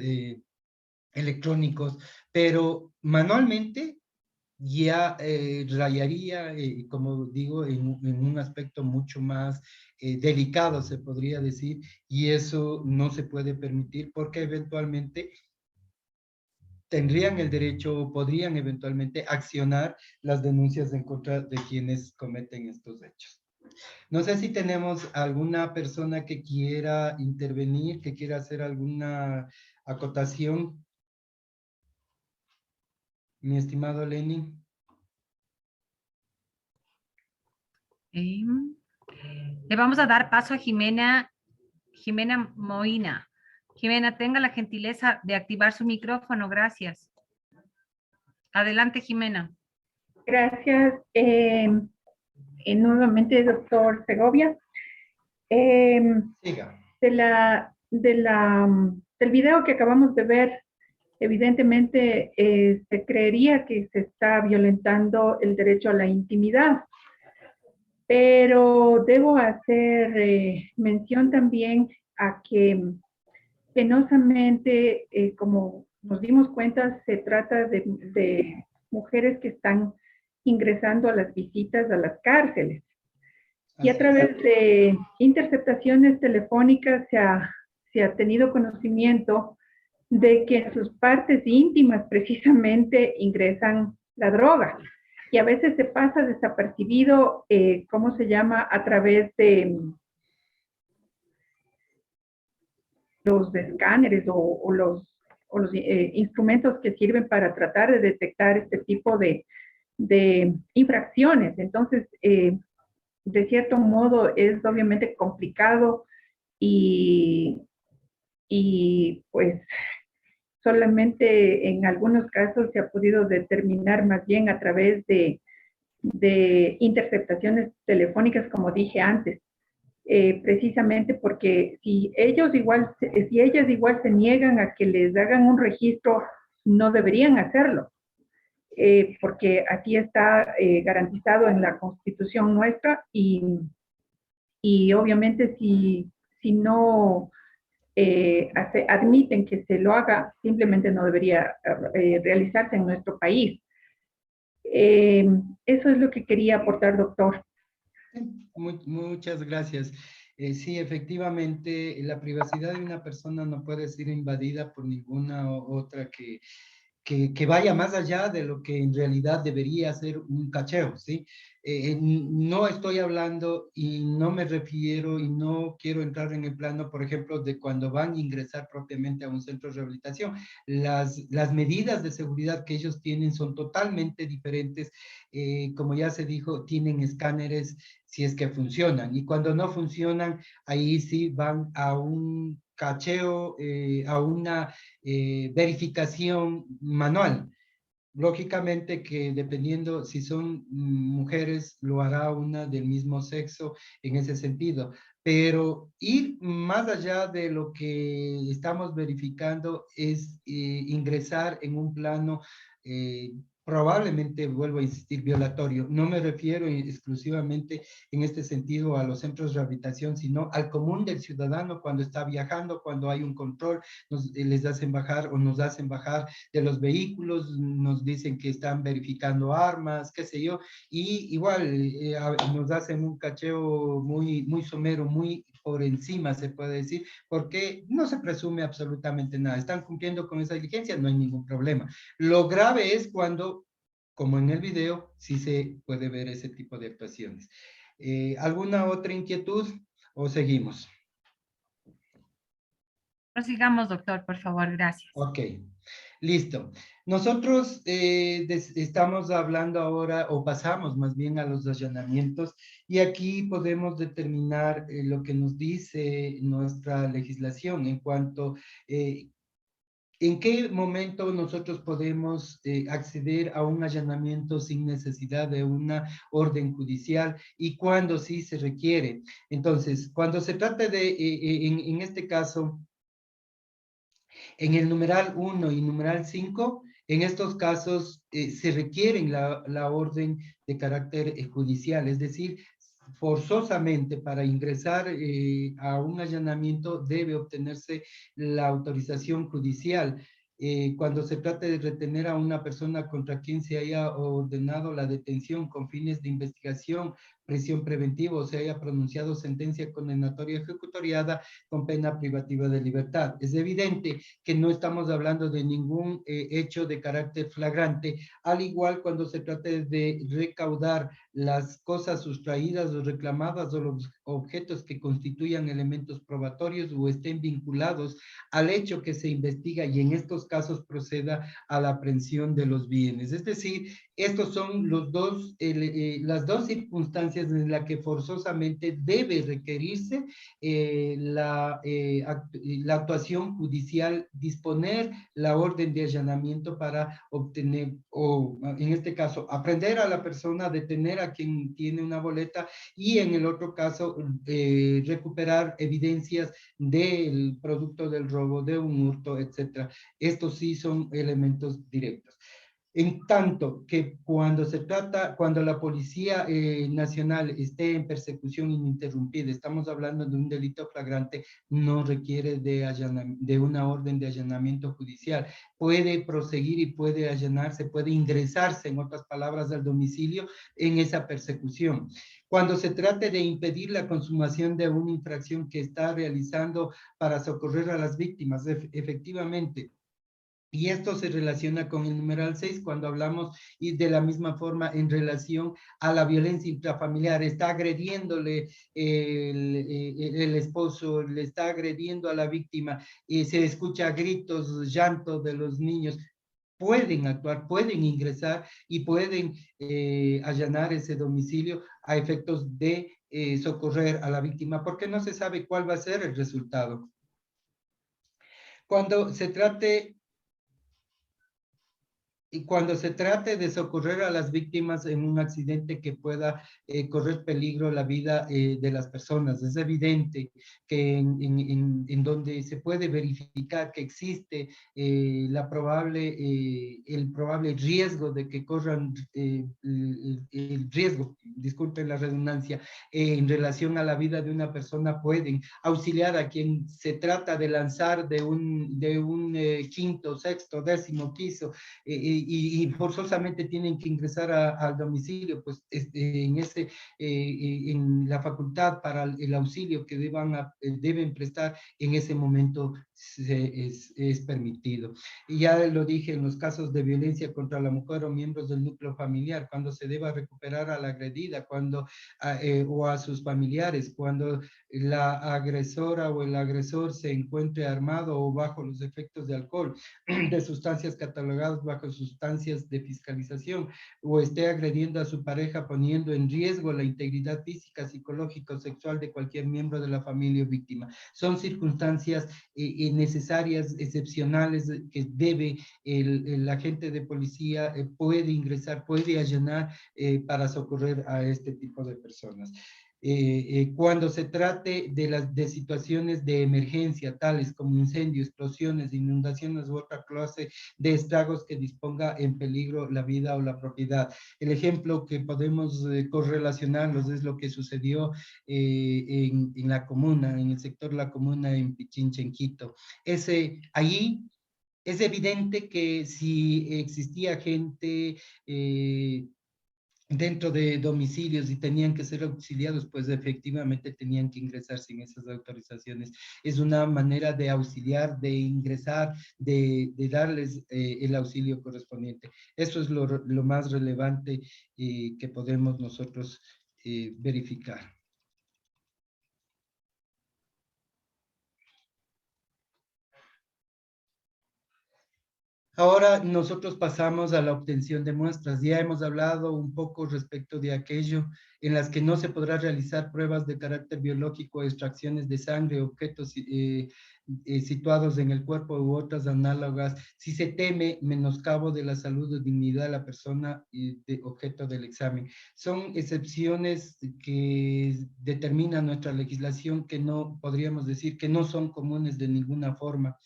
electrónicos, pero manualmente ya rayaría, como digo, en un aspecto mucho más delicado, se podría decir, y eso no se puede permitir porque eventualmente tendrían el derecho o podrían eventualmente accionar las denuncias en contra de quienes cometen estos hechos. No sé si tenemos alguna persona que quiera intervenir, que quiera hacer alguna acotación. Mi estimado Lenin. Le vamos a dar paso a Jimena Moina. Jimena, tenga la gentileza de activar su micrófono. Gracias. Adelante, Jimena. Gracias. Nuevamente, doctor Segovia. Siga. Del video que acabamos de ver, evidentemente se creería que se está violentando el derecho a la intimidad, pero debo hacer mención también a que penosamente, como nos dimos cuenta, se trata de mujeres que están ingresando a las visitas a las cárceles. Y a través de interceptaciones telefónicas se ha tenido conocimiento de que en sus partes íntimas precisamente ingresan la droga. Y a veces se pasa desapercibido, ¿cómo se llama? A través de los escáneres o los instrumentos que sirven para tratar de detectar este tipo de infracciones. Entonces, de cierto modo es obviamente complicado y pues solamente en algunos casos se ha podido determinar más bien a través de interceptaciones telefónicas, como dije antes, precisamente porque si ellas igual se niegan a que les hagan un registro, no deberían hacerlo. Porque aquí está garantizado en la Constitución nuestra y obviamente si no admiten que se lo haga, simplemente no debería realizarse en nuestro país. Eso es lo que quería aportar, doctor. Muchas gracias. Sí, efectivamente, la privacidad de una persona no puede ser invadida por ninguna otra que vaya más allá de lo que en realidad debería ser un cacheo, ¿sí? No estoy hablando y no me refiero y no quiero entrar en el plano, por ejemplo, de cuando van a ingresar propiamente a un centro de rehabilitación. Las medidas de seguridad que ellos tienen son totalmente diferentes. Como ya se dijo, tienen escáneres si es que funcionan. Y cuando no funcionan, ahí sí van a un cacheo, a una verificación manual. Lógicamente que dependiendo si son mujeres, lo hará una del mismo sexo en ese sentido. Pero ir más allá de lo que estamos verificando es ingresar en un plano probablemente, vuelvo a insistir, violatorio. No me refiero exclusivamente en este sentido a los centros de rehabilitación, sino al común del ciudadano cuando está viajando, cuando hay un control, les hacen bajar o nos hacen bajar de los vehículos, nos dicen que están verificando armas, qué sé yo, y igual nos hacen un cacheo muy somero, muy por encima, se puede decir, porque no se presume absolutamente nada. Están cumpliendo con esa diligencia, no hay ningún problema. Lo grave es cuando como en el video, sí se puede ver ese tipo de actuaciones. ¿Alguna otra inquietud o seguimos? Prosigamos, doctor, por favor, gracias. Ok, listo. Nosotros estamos hablando ahora, o pasamos más bien a los allanamientos, y aquí podemos determinar lo que nos dice nuestra legislación en cuanto ¿en qué momento nosotros podemos acceder a un allanamiento sin necesidad de una orden judicial y cuándo sí se requiere? Entonces, cuando se trata de, en este caso, en el numeral 1 y numeral 5, en estos casos se requieren la orden de carácter judicial, es decir, forzosamente para ingresar a un allanamiento debe obtenerse la autorización judicial. Cuando se trata de retener a una persona contra quien se haya ordenado la detención con fines de investigación, prisión preventiva o se haya pronunciado sentencia condenatoria ejecutoriada con pena privativa de libertad. Es evidente que no estamos hablando de ningún hecho de carácter flagrante, al igual cuando se trate de recaudar las cosas sustraídas o reclamadas o los objetos que constituyan elementos probatorios o estén vinculados al hecho que se investiga y en estos casos proceda a la aprehensión de los bienes. Es decir, estos son los las dos circunstancias en las que forzosamente debe requerirse la actuación judicial, disponer la orden de allanamiento para obtener, o en este caso, aprehender a la persona, detener a quien tiene una boleta y en el otro caso, recuperar evidencias del producto del robo, de un hurto, etcétera. Estos sí son elementos directos. En tanto que cuando la Policía Nacional esté en persecución ininterrumpida, estamos hablando de un delito flagrante, no requiere de una orden de allanamiento judicial. Puede proseguir y puede allanarse, puede ingresarse, en otras palabras, al domicilio en esa persecución. Cuando se trate de impedir la consumación de una infracción que está realizando para socorrer a las víctimas, efectivamente. Y esto se relaciona con el numeral 6 cuando hablamos y de la misma forma en relación a la violencia intrafamiliar. Está agrediéndole el esposo, le está agrediendo a la víctima y se escucha gritos, llanto de los niños. Pueden actuar, pueden ingresar y pueden allanar ese domicilio a efectos de socorrer a la víctima porque no se sabe cuál va a ser el resultado. Cuando se trate de socorrer a las víctimas en un accidente que pueda correr peligro la vida de las personas, es evidente que en donde se puede verificar que existe el probable riesgo de que corran el riesgo, disculpen la redundancia, en relación a la vida de una persona, pueden auxiliar a quien se trata de lanzar de un quinto, sexto, décimo piso, y forzosamente tienen que ingresar al domicilio, pues en la facultad para el auxilio que deben prestar en ese momento es permitido. Y ya lo dije, en los casos de violencia contra la mujer o miembros del núcleo familiar, cuando se deba recuperar a la agredida, o a sus familiares, cuando la agresora o el agresor se encuentre armado o bajo los efectos de alcohol, de sustancias catalogadas bajo sustancias de fiscalización, o esté agrediendo a su pareja poniendo en riesgo la integridad física, psicológica o sexual de cualquier miembro de la familia o víctima. Son circunstancias necesarias, excepcionales, que debe el agente de policía puede ingresar, puede allanar para socorrer a este tipo de personas. Cuando se trate de situaciones de emergencia, tales como incendios, explosiones, inundaciones u otra clase de estragos que disponga en peligro la vida o la propiedad. El ejemplo que podemos correlacionarlos es lo que sucedió en la comuna, en el sector La Comuna, en Pichincha, en Quito. Allí es evidente que si existía gente dentro de domicilios y tenían que ser auxiliados, pues efectivamente tenían que ingresar sin esas autorizaciones. Es una manera de auxiliar, de ingresar, de darles el auxilio correspondiente. Eso es lo más relevante que podemos nosotros verificar. Ahora nosotros pasamos a la obtención de muestras. Ya hemos hablado un poco respecto de aquello en las que no se podrá realizar pruebas de carácter biológico, extracciones de sangre, objetos situados en el cuerpo u otras análogas, si se teme menoscabo de la salud o dignidad de la persona de objeto del examen. Son excepciones que determina nuestra legislación que no podríamos decir que no son comunes de ninguna forma.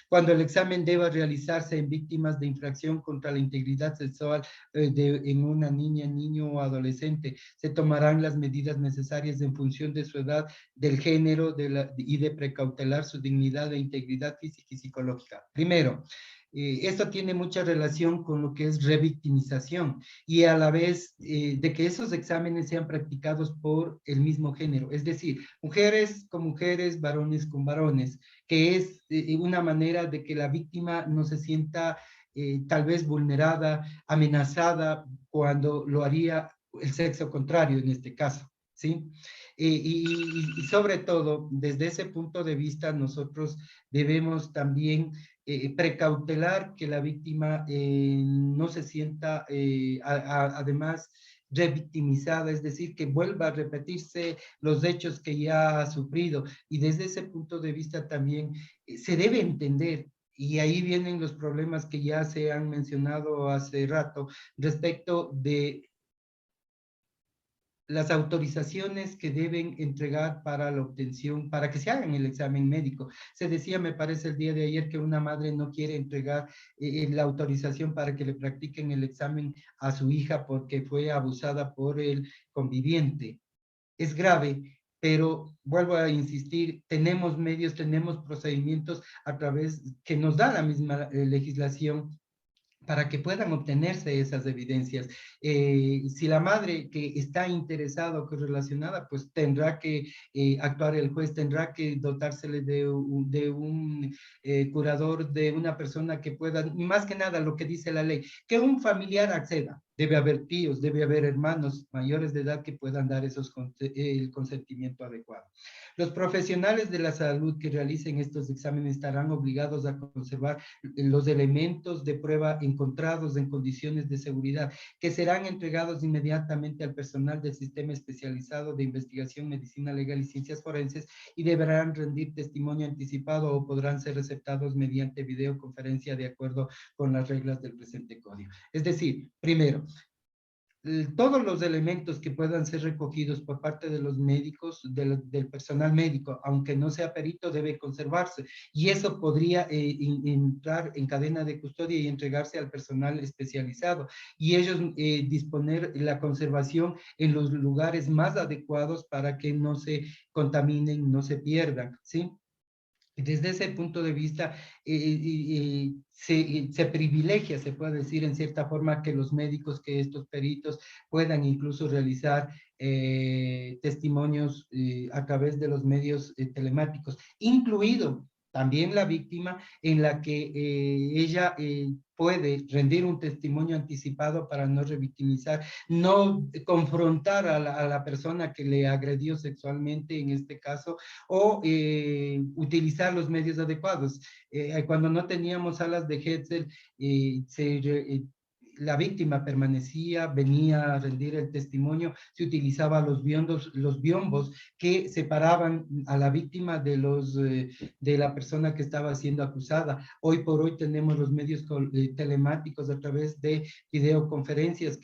Cuando el examen deba realizarse en víctimas de infracción contra la integridad sexual en una niña, niño o adolescente, se tomarán las medidas necesarias en función de su edad, del género y de precautelar su dignidad e integridad física y psicológica. Primero, esto tiene mucha relación con lo que es revictimización y a la vez de que esos exámenes sean practicados por el mismo género, es decir, mujeres con mujeres, varones con varones, que es una manera de que la víctima no se sienta tal vez vulnerada, amenazada, cuando lo haría el sexo contrario en este caso, ¿sí? Y sobre todo, desde ese punto de vista, nosotros debemos también precautelar que la víctima no se sienta, además, revictimizada, es decir, que vuelva a repetirse los hechos que ya ha sufrido. Y desde ese punto de vista también se debe entender, y ahí vienen los problemas que ya se han mencionado hace rato, respecto de las autorizaciones que deben entregar para la obtención, para que se hagan el examen médico. Se decía, me parece el día de ayer, que una madre no quiere entregar la autorización para que le practiquen el examen a su hija porque fue abusada por el conviviente. Es grave, pero vuelvo a insistir, tenemos medios, tenemos procedimientos a través que nos da la misma legislación para que puedan obtenerse esas evidencias. Si la madre que está interesada o que es relacionada, pues tendrá que actuar el juez, tendrá que dotársele de un curador, de una persona que pueda, más que nada lo que dice la ley, que un familiar acceda. Debe haber tíos, debe haber hermanos mayores de edad que puedan dar el consentimiento adecuado. Los profesionales de la salud que realicen estos exámenes estarán obligados a conservar los elementos de prueba encontrados en condiciones de seguridad, que serán entregados inmediatamente al personal del sistema especializado de investigación, medicina legal y ciencias forenses, y deberán rendir testimonio anticipado o podrán ser receptados mediante videoconferencia de acuerdo con las reglas del presente código. Es decir, primero, todos los elementos que puedan ser recogidos por parte de los médicos, del personal médico, aunque no sea perito, debe conservarse. Y eso podría entrar en cadena de custodia y entregarse al personal especializado. Y ellos disponer la conservación en los lugares más adecuados para que no se contaminen, no se pierdan, ¿sí? Desde ese punto de vista, se privilegia, se puede decir en cierta forma, que los médicos, que estos peritos puedan incluso realizar testimonios a través de los medios telemáticos, incluido también la víctima, en la que ella puede rendir un testimonio anticipado para no revictimizar, no confrontar a la persona que le agredió sexualmente en este caso, o utilizar los medios adecuados. Cuando no teníamos salas de Hetzel, la víctima permanecía, venía a rendir el testimonio, se utilizaba los biombos que separaban a la víctima de la persona que estaba siendo acusada. Hoy por hoy tenemos los medios telemáticos a través de videoconferencias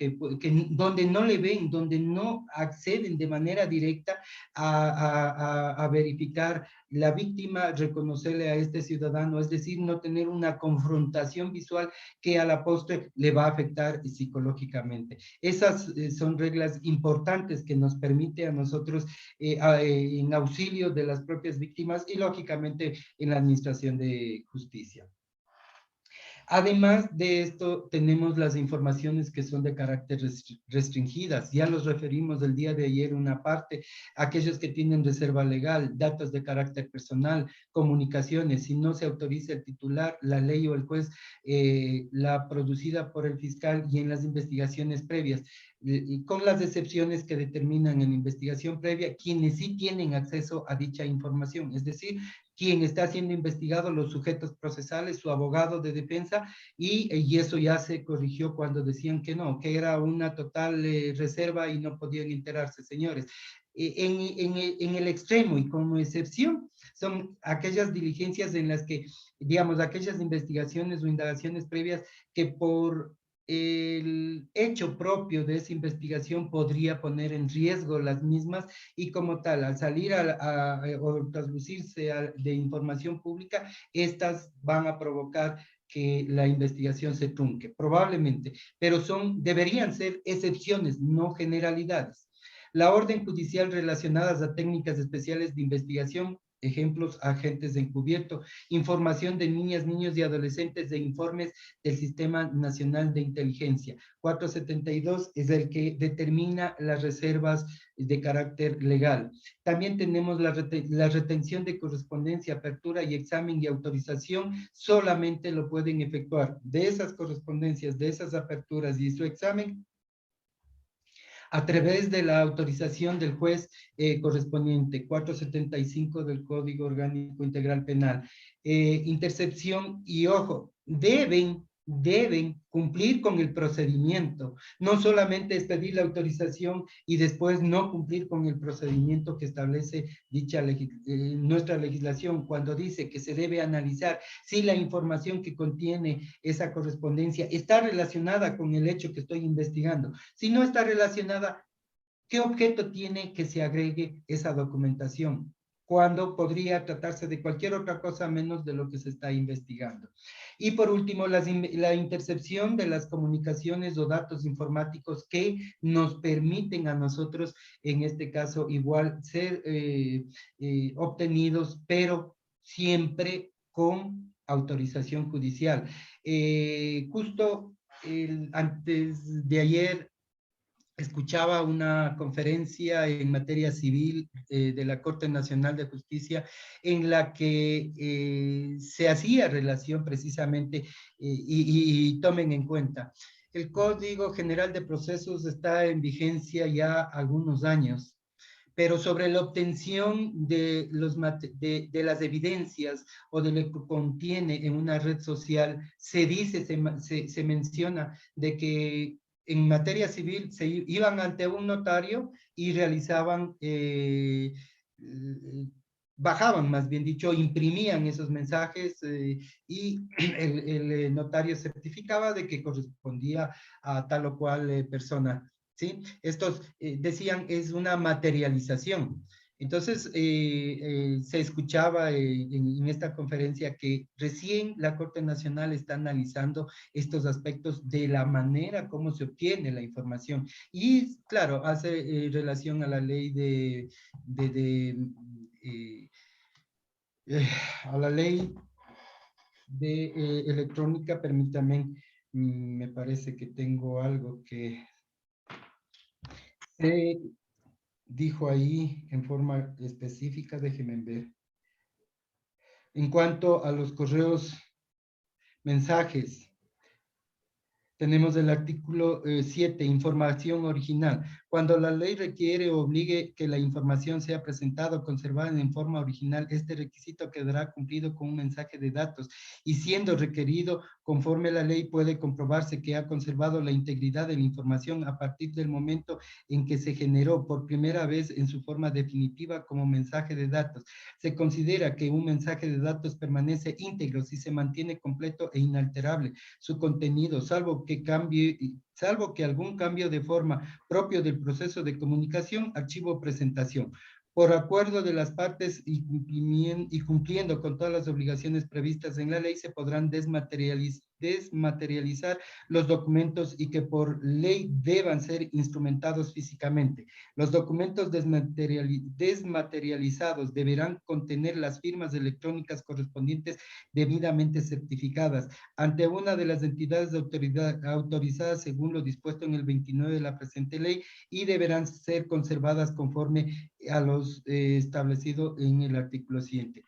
donde no le ven, donde no acceden de manera directa a verificar la víctima, reconocerle a este ciudadano, es decir, no tener una confrontación visual que a la postre le va a afectar psicológicamente. Esas son reglas importantes que nos permite a nosotros en auxilio de las propias víctimas y lógicamente en la administración de justicia. Además de esto, tenemos las informaciones que son de carácter restringidas. Ya los referimos el día de ayer una parte, aquellos que tienen reserva legal, datos de carácter personal, comunicaciones. Si no se autoriza el titular, la ley o el juez, la producida por el fiscal y en las investigaciones previas, y con las excepciones que determinan en la investigación previa, quienes sí tienen acceso a dicha información, es decir, quien está siendo investigado, los sujetos procesales, su abogado de defensa, y eso ya se corrigió cuando decían que no, que era una total reserva y no podían enterarse, señores. En el extremo y como excepción son aquellas diligencias en las que, digamos, aquellas investigaciones o indagaciones previas que por el hecho propio de esa investigación podría poner en riesgo las mismas y como tal, al salir o traslucirse de información pública, estas van a provocar que la investigación se trunque, probablemente, pero deberían ser excepciones, no generalidades. La orden judicial relacionadas a técnicas especiales de investigación, ejemplos, agentes de encubierto, información de niñas, niños y adolescentes de informes del Sistema Nacional de Inteligencia. 472 es el que determina las reservas de carácter legal. También tenemos la retención de correspondencia, apertura y examen y autorización, solamente lo pueden efectuar de esas correspondencias, de esas aperturas y su examen, a través de la autorización del juez correspondiente, 475 del Código Orgánico Integral Penal. Intercepción y, ojo, deben cumplir con el procedimiento. No solamente es pedir la autorización y después no cumplir con el procedimiento que establece nuestra legislación, cuando dice que se debe analizar si la información que contiene esa correspondencia está relacionada con el hecho que estoy investigando. Si no está relacionada, ¿qué objeto tiene que se agregue esa documentación? Cuando podría tratarse de cualquier otra cosa menos de lo que se está investigando. Y por último, la intercepción de las comunicaciones o datos informáticos que nos permiten a nosotros, en este caso, igual ser obtenidos, pero siempre con autorización judicial. Justo antes de ayer, escuchaba una conferencia en materia civil de la Corte Nacional de Justicia en la que se hacía relación precisamente, y tomen en cuenta, el Código General de Procesos está en vigencia ya algunos años, pero sobre la obtención de las evidencias o de lo que contiene en una red social, se menciona de que en materia civil se iban ante un notario y realizaban, bajaban, más bien dicho, imprimían esos mensajes y el notario certificaba de que correspondía a tal o cual persona, ¿sí? Estos decían es una materialización. Entonces, se escuchaba en esta conferencia que recién la Corte Nacional está analizando estos aspectos de la manera como se obtiene la información. Y, claro, hace relación a la ley a la ley de electrónica. Permítanme, me parece que tengo algo que dijo ahí en forma específica, déjenme ver. En cuanto a los correos, mensajes, tenemos el artículo 7, información original. Cuando la ley requiere o obligue que la información sea presentada o conservada en forma original, este requisito quedará cumplido con un mensaje de datos y siendo requerido conforme la ley puede comprobarse que ha conservado la integridad de la información a partir del momento en que se generó por primera vez en su forma definitiva como mensaje de datos. Se considera que un mensaje de datos permanece íntegro si se mantiene completo e inalterable su contenido, salvo que algún cambio de forma propio del proceso de comunicación, archivo o presentación. Por acuerdo de las partes y cumpliendo con todas las obligaciones previstas en la ley, se podrán desmaterializar desmaterializar los documentos y que por ley deban ser instrumentados físicamente. Los documentos desmaterializados deberán contener las firmas electrónicas correspondientes debidamente certificadas ante una de las entidades de autoridad autorizadas según lo dispuesto en el 29 de la presente ley y deberán ser conservadas conforme a los establecido en el artículo siguiente.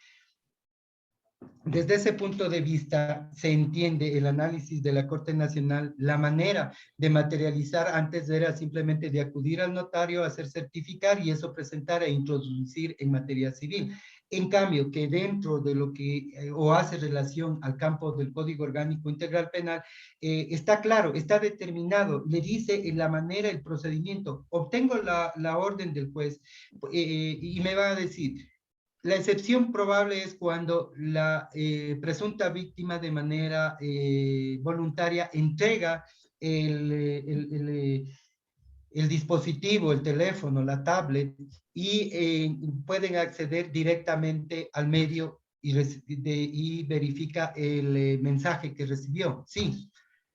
Desde ese punto de vista, se entiende el análisis de la Corte Nacional, la manera de materializar, antes era simplemente de acudir al notario, hacer certificar y eso presentar e introducir en materia civil. En cambio, que dentro de lo que o hace relación al campo del Código Orgánico Integral Penal, está claro, está determinado, le dice en la manera, el procedimiento. Obtengo la orden del juez y me va a decir, la excepción probable es cuando la presunta víctima de manera voluntaria entrega el dispositivo, el teléfono, la tablet, y pueden acceder directamente al medio y verifica el mensaje que recibió. Sí,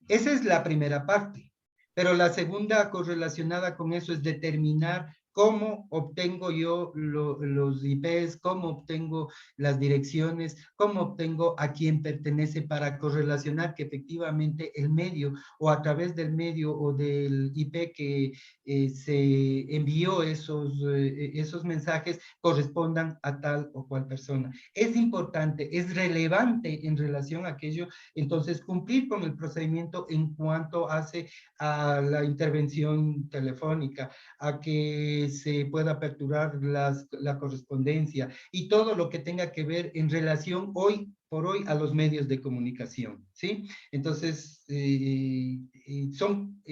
esa es la primera parte. Pero la segunda correlacionada con eso es determinar cómo obtengo yo los IPs, cómo obtengo las direcciones, cómo obtengo a quién pertenece para correlacionar que efectivamente el medio o a través del medio o del IP que se envió esos mensajes correspondan a tal o cual persona. Es importante, es relevante en relación a aquello, entonces cumplir con el procedimiento en cuanto hace a la intervención telefónica, a que se pueda aperturar la correspondencia y todo lo que tenga que ver en relación hoy por hoy a los medios de comunicación, ¿sí? Entonces, son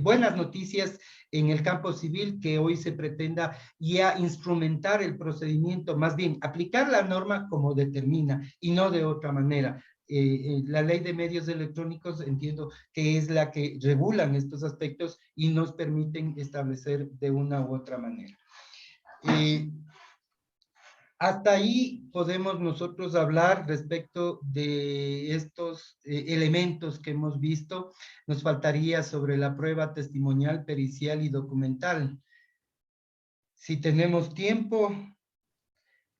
buenas noticias en el campo civil que hoy se pretenda ya instrumentar el procedimiento, más bien aplicar la norma como determina y no de otra manera. La ley de medios electrónicos entiendo que es la que regulan estos aspectos y nos permiten establecer de una u otra manera. Hasta ahí podemos nosotros hablar respecto de estos elementos que hemos visto. Nos faltaría sobre la prueba testimonial, pericial y documental. Si tenemos tiempo,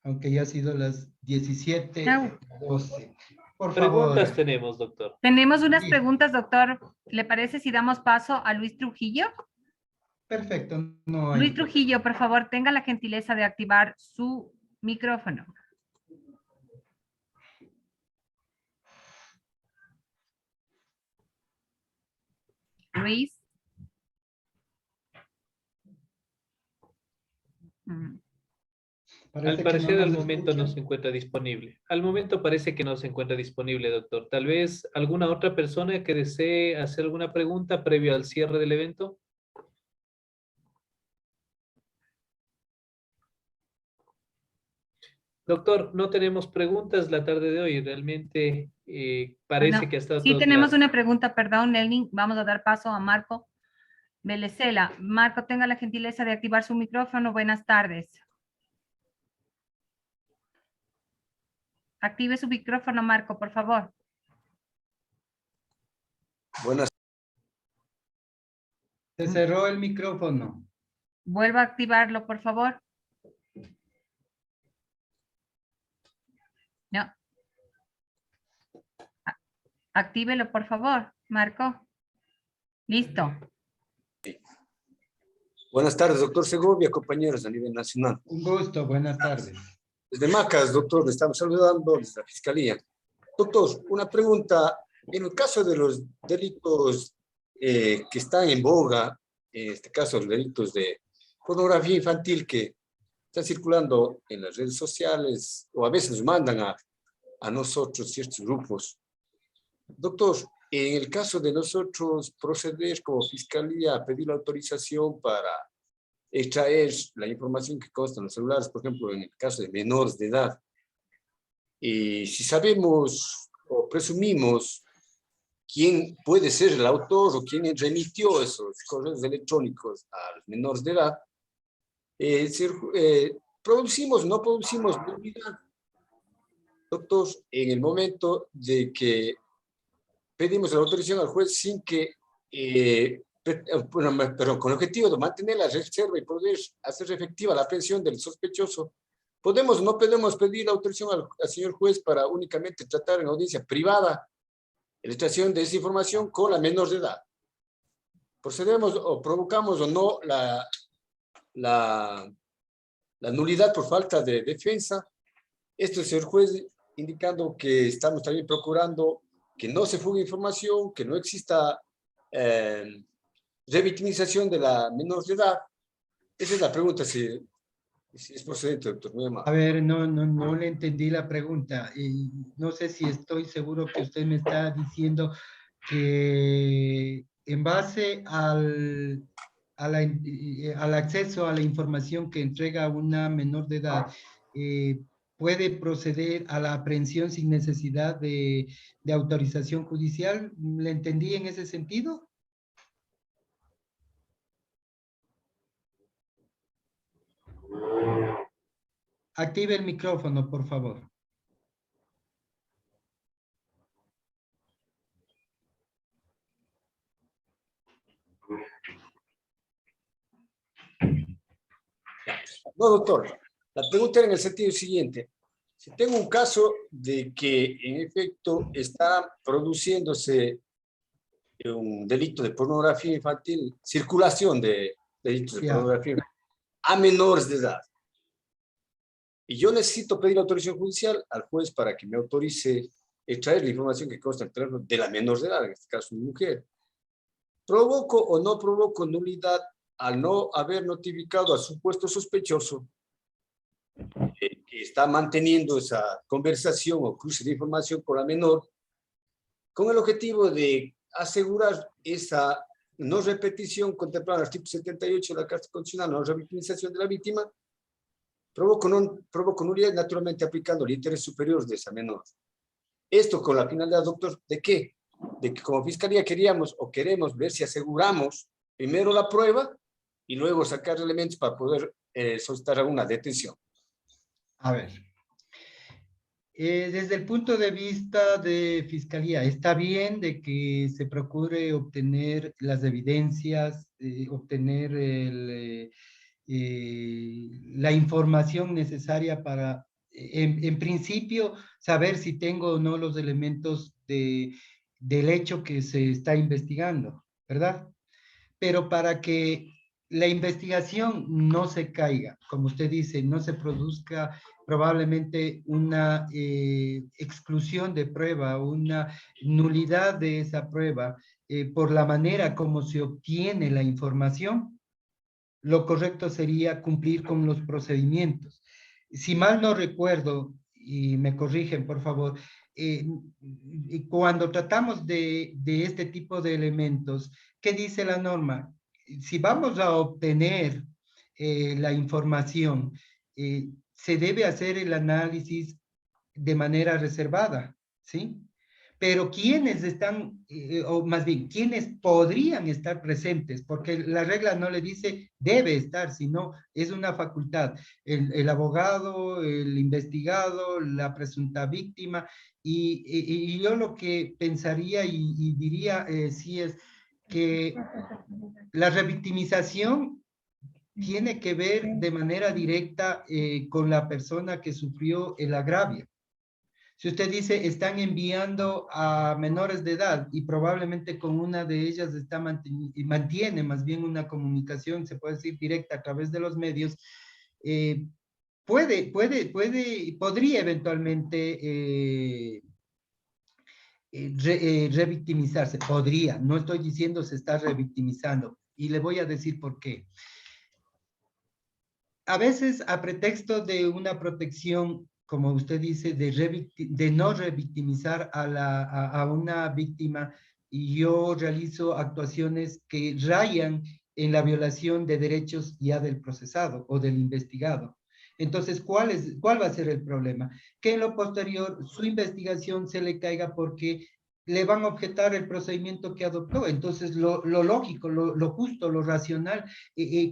aunque ya ha sido las 17:12. Por favor. Preguntas tenemos, doctor. Tenemos unas preguntas, doctor. ¿Le parece si damos paso a Luis Trujillo? Perfecto. No hay... Luis Trujillo, por favor, tenga la gentileza de activar su micrófono. Luis. Al parecer al momento no se encuentra disponible. Al momento parece que no se encuentra disponible, doctor. Tal vez alguna otra persona que desee hacer alguna pregunta previo al cierre del evento. Doctor, no tenemos preguntas la tarde de hoy. Realmente parece Bueno, que ha estado sí todo tenemos claro. una pregunta, perdón, Lenin. Vamos a dar paso a Marco Belecela. Marco, tenga la gentileza de activar su micrófono. Buenas tardes. Active su micrófono, Marco, por favor. Buenas. Se cerró el micrófono. Vuelva a activarlo, por favor. No. Actívelo, por favor, Marco. Listo. Buenas tardes, doctor Segovia, compañeros a nivel nacional. Un gusto, buenas tardes. Desde Macas, doctor, le estamos saludando desde la Fiscalía. Doctor, una pregunta. En el caso de los delitos que están en boga, en este caso los delitos de pornografía infantil que están circulando en las redes sociales o a veces nos mandan a nosotros ciertos grupos. Doctor, en el caso de nosotros proceder como Fiscalía a pedir la autorización para extraer la información que consta en los celulares, por ejemplo, en el caso de menores de edad. Y si sabemos o presumimos quién puede ser el autor o quién remitió esos correos electrónicos a los menores de edad, producimos, no producimos nulidad. Doctor, en el momento de que pedimos la autorización al juez sin que, pero con el objetivo de mantener la reserva y poder hacer efectiva la aprehensión del sospechoso, ¿podemos o no podemos pedir la autorización al señor juez para únicamente tratar en audiencia privada la extracción de esa información con la menor de edad? ¿Procedemos o provocamos o no la nulidad por falta de defensa? Esto, señor juez, indicando que estamos también procurando que no se fugue información, que no exista revictimización de la menor de edad. Esa es la pregunta, si es procedente, doctor. Muy amable. A ver, no le entendí la pregunta. Y no sé si estoy seguro que usted me está diciendo que en base al acceso a la información que entrega una menor de edad, puede proceder a la aprehensión sin necesidad de autorización judicial. ¿Le entendí en ese sentido? Active el micrófono, por favor. No, doctor. La pregunta era en el sentido siguiente. Si tengo un caso de que en efecto está produciéndose un delito de pornografía infantil, circulación de delitos de pornografía a menores de edad, y yo necesito pedir autorización judicial al juez para que me autorice extraer la información que consta en el teléfono de la menor de edad, en este caso mi mujer, ¿provoco o no provoco nulidad al no haber notificado al supuesto sospechoso que está manteniendo esa conversación o cruce de información con la menor, con el objetivo de asegurar esa no repetición contemplada en el artículo 78 de la Carta Constitucional, no revictimización de la víctima? Provoco nulidad, naturalmente aplicando el interés superior de esa menor. Esto con la finalidad, doctor, ¿de qué? De que como Fiscalía queríamos o queremos ver si aseguramos primero la prueba y luego sacar elementos para poder solicitar una detención. A ver, desde el punto de vista de Fiscalía, está bien de que se procure obtener las evidencias, obtener la información necesaria para, en principio, saber si tengo o no los elementos del hecho que se está investigando, ¿verdad? Pero para que la investigación no se caiga, como usted dice, no se produzca probablemente una exclusión de prueba, una nulidad de esa prueba por la manera como se obtiene la información, lo correcto sería cumplir con los procedimientos. Si mal no recuerdo, y me corrigen por favor, cuando tratamos de este tipo de elementos, ¿qué dice la norma? Si vamos a obtener la información, se debe hacer el análisis de manera reservada, ¿sí? Pero ¿quiénes están, o más bien, quiénes podrían estar presentes? Porque la regla no le dice debe estar, sino es una facultad. El abogado, el investigado, la presunta víctima, y yo lo que pensaría y diría sí es que la revictimización tiene que ver de manera directa con la persona que sufrió el agravio. Si usted dice, están enviando a menores de edad y probablemente con una de ellas mantiene más bien una comunicación, se puede decir directa a través de los medios, podría eventualmente revictimizarse. Podría, no estoy diciendo se está revictimizando. Y le voy a decir por qué. A veces, a pretexto de una protección, como usted dice, de no revictimizar a una víctima, y yo realizo actuaciones que rayan en la violación de derechos ya del procesado o del investigado. Entonces, ¿cuál va a ser el problema? Que en lo posterior su investigación se le caiga porque le van a objetar el procedimiento que adoptó. Entonces, lo lógico, lo justo, lo racional,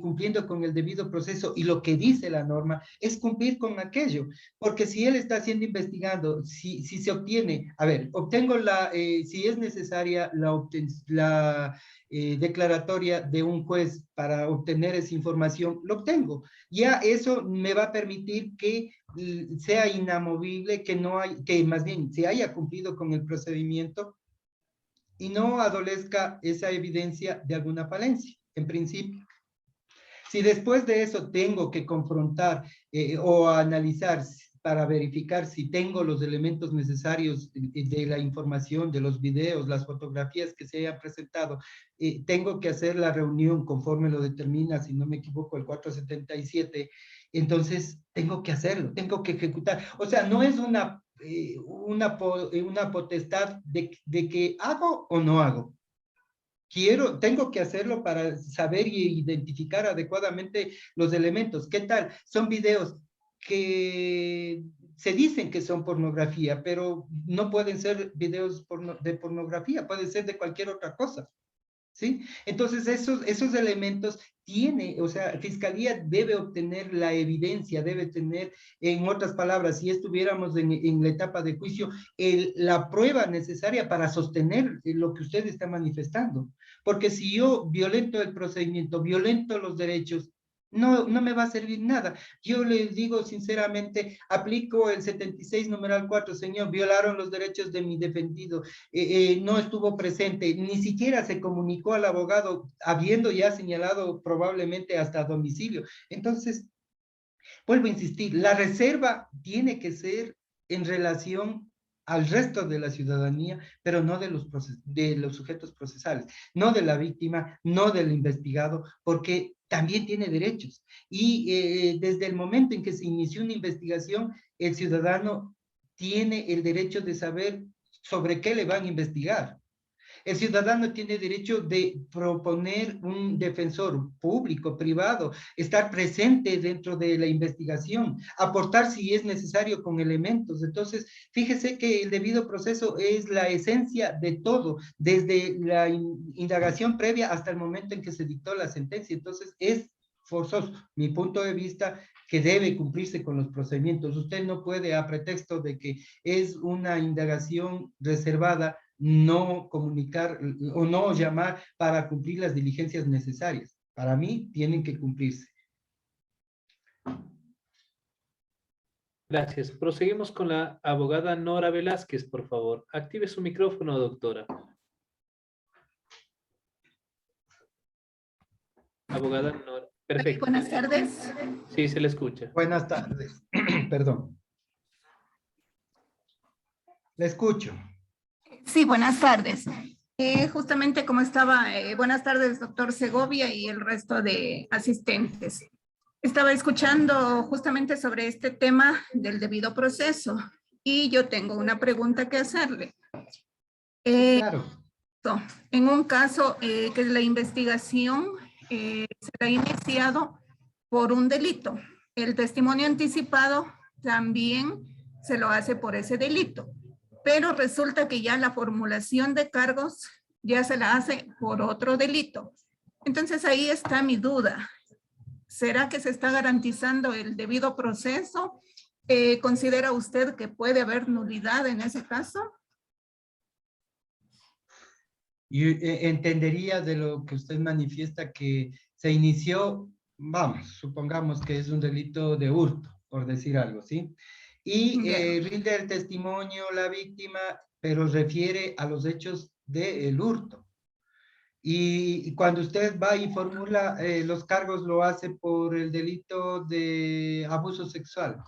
cumpliendo con el debido proceso y lo que dice la norma, es cumplir con aquello. Porque si él está siendo investigado, si se obtiene, a ver, obtengo si es necesaria la declaratoria de un juez para obtener esa información, lo obtengo. Ya eso me va a permitir que sea inamovible, que más bien se haya cumplido con el procedimiento y no adolezca esa evidencia de alguna falencia, en principio. Si después de eso tengo que confrontar o analizar para verificar si tengo los elementos necesarios de la información, de los videos, las fotografías que se hayan presentado, tengo que hacer la reunión conforme lo determina, si no me equivoco, el 477, entonces tengo que hacerlo, tengo que ejecutar. O sea, no es una potestad de que hago o no hago. Tengo que hacerlo para saber y identificar adecuadamente los elementos. ¿Qué tal? Son videos que se dicen que son pornografía, pero no pueden ser videos de pornografía, pueden ser de cualquier otra cosa, ¿sí? Entonces, esos elementos o sea, Fiscalía debe obtener la evidencia, debe tener, en otras palabras, si estuviéramos en la etapa de juicio, la prueba necesaria para sostener lo que usted está manifestando. Porque si yo violento el procedimiento, violento los derechos, no me va a servir nada. Yo les digo sinceramente, aplico el 76 numeral 4, señor, violaron los derechos de mi defendido, no estuvo presente, ni siquiera se comunicó al abogado, habiendo ya señalado probablemente hasta domicilio. Entonces, vuelvo a insistir, la reserva tiene que ser en relación al resto de la ciudadanía, pero no de los sujetos procesales, no de la víctima, no del investigado, porque también tiene derechos. Y desde el momento en que se inició una investigación, el ciudadano tiene el derecho de saber sobre qué le van a investigar. El ciudadano tiene derecho de proponer un defensor público, privado, estar presente dentro de la investigación, aportar si es necesario con elementos. Entonces, fíjese que el debido proceso es la esencia de todo, desde la indagación previa hasta el momento en que se dictó la sentencia. Entonces, es forzoso, mi punto de vista, que debe cumplirse con los procedimientos. Usted no puede, a pretexto de que es una indagación reservada, no comunicar o no llamar para cumplir las diligencias necesarias. Para mí, tienen que cumplirse. Gracias. Proseguimos con la abogada Nora Velázquez, por favor. Active su micrófono, doctora. Abogada Nora. Perfecto. Buenas tardes. Sí, se le escucha. Buenas tardes. Perdón. Le escucho. Sí, buenas tardes. Justamente como estaba, buenas tardes, doctor Segovia y el resto de asistentes. Estaba escuchando justamente sobre este tema del debido proceso y yo tengo una pregunta que hacerle. Claro. En un caso que la investigación se ha iniciado por un delito, el testimonio anticipado también se lo hace por ese delito. Pero resulta que ya la formulación de cargos ya se la hace por otro delito. Entonces ahí está mi duda. ¿Será que se está garantizando el debido proceso? ¿Considera usted que puede haber nulidad en ese caso? Yo entendería de lo que usted manifiesta que se inició, vamos, supongamos que es un delito de hurto, por decir algo, ¿sí? Y rinde el testimonio la víctima, pero refiere a los hechos del hurto. Y cuando usted va y formula los cargos, lo hace por el delito de abuso sexual.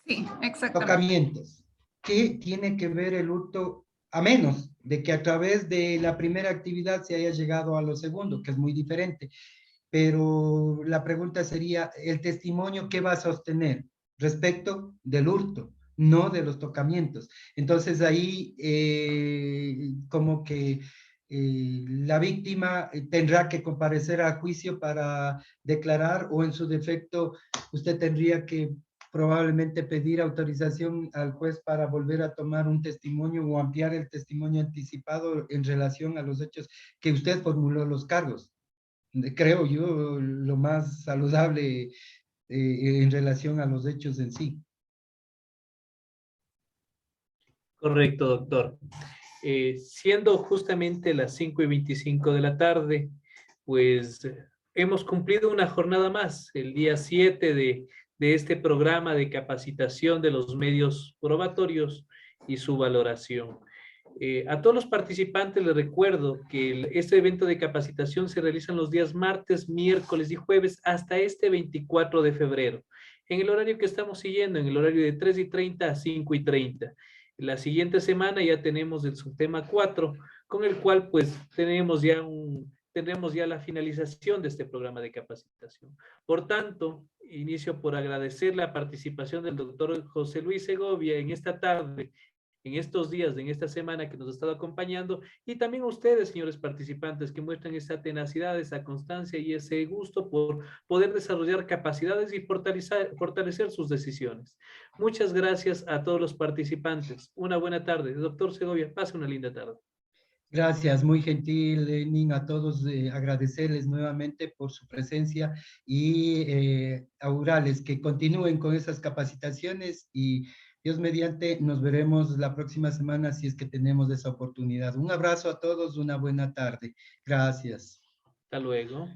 Sí, exactamente. Tocamientos. ¿Qué tiene que ver el hurto? A menos de que a través de la primera actividad se haya llegado a lo segundo, que es muy diferente. Pero la pregunta sería, ¿el testimonio qué va a sostener? Respecto del hurto, no de los tocamientos. Entonces ahí como que la víctima tendrá que comparecer a juicio para declarar, o en su defecto usted tendría que probablemente pedir autorización al juez para volver a tomar un testimonio o ampliar el testimonio anticipado en relación a los hechos que usted formuló los cargos. Creo yo lo más saludable en relación a los hechos en sí. Correcto, doctor. Siendo justamente las 5:25 de la tarde, pues hemos cumplido una jornada más, el día 7 de este programa de capacitación de los medios probatorios y su valoración. A todos los participantes les recuerdo que este evento de capacitación se realiza los días martes, miércoles y jueves hasta este 24 de febrero, en el horario que estamos siguiendo, en el horario de 3:30 a 5:30. La siguiente semana ya tenemos el subtema 4, con el cual pues tendremos ya la finalización de este programa de capacitación. Por tanto, inicio por agradecer la participación del doctor José Luis Segovia en esta tarde, en estos días, en esta semana que nos ha estado acompañando, y también a ustedes, señores participantes, que muestran esa tenacidad, esa constancia y ese gusto por poder desarrollar capacidades y fortalecer sus decisiones. Muchas gracias a todos los participantes. Una buena tarde. Doctor Segovia, pase una linda tarde. Gracias, muy gentil, Lenin, a todos, agradecerles nuevamente por su presencia y augurarles que continúen con esas capacitaciones y Dios mediante nos veremos la próxima semana si es que tenemos esa oportunidad. Un abrazo a todos, una buena tarde. Gracias. Hasta luego.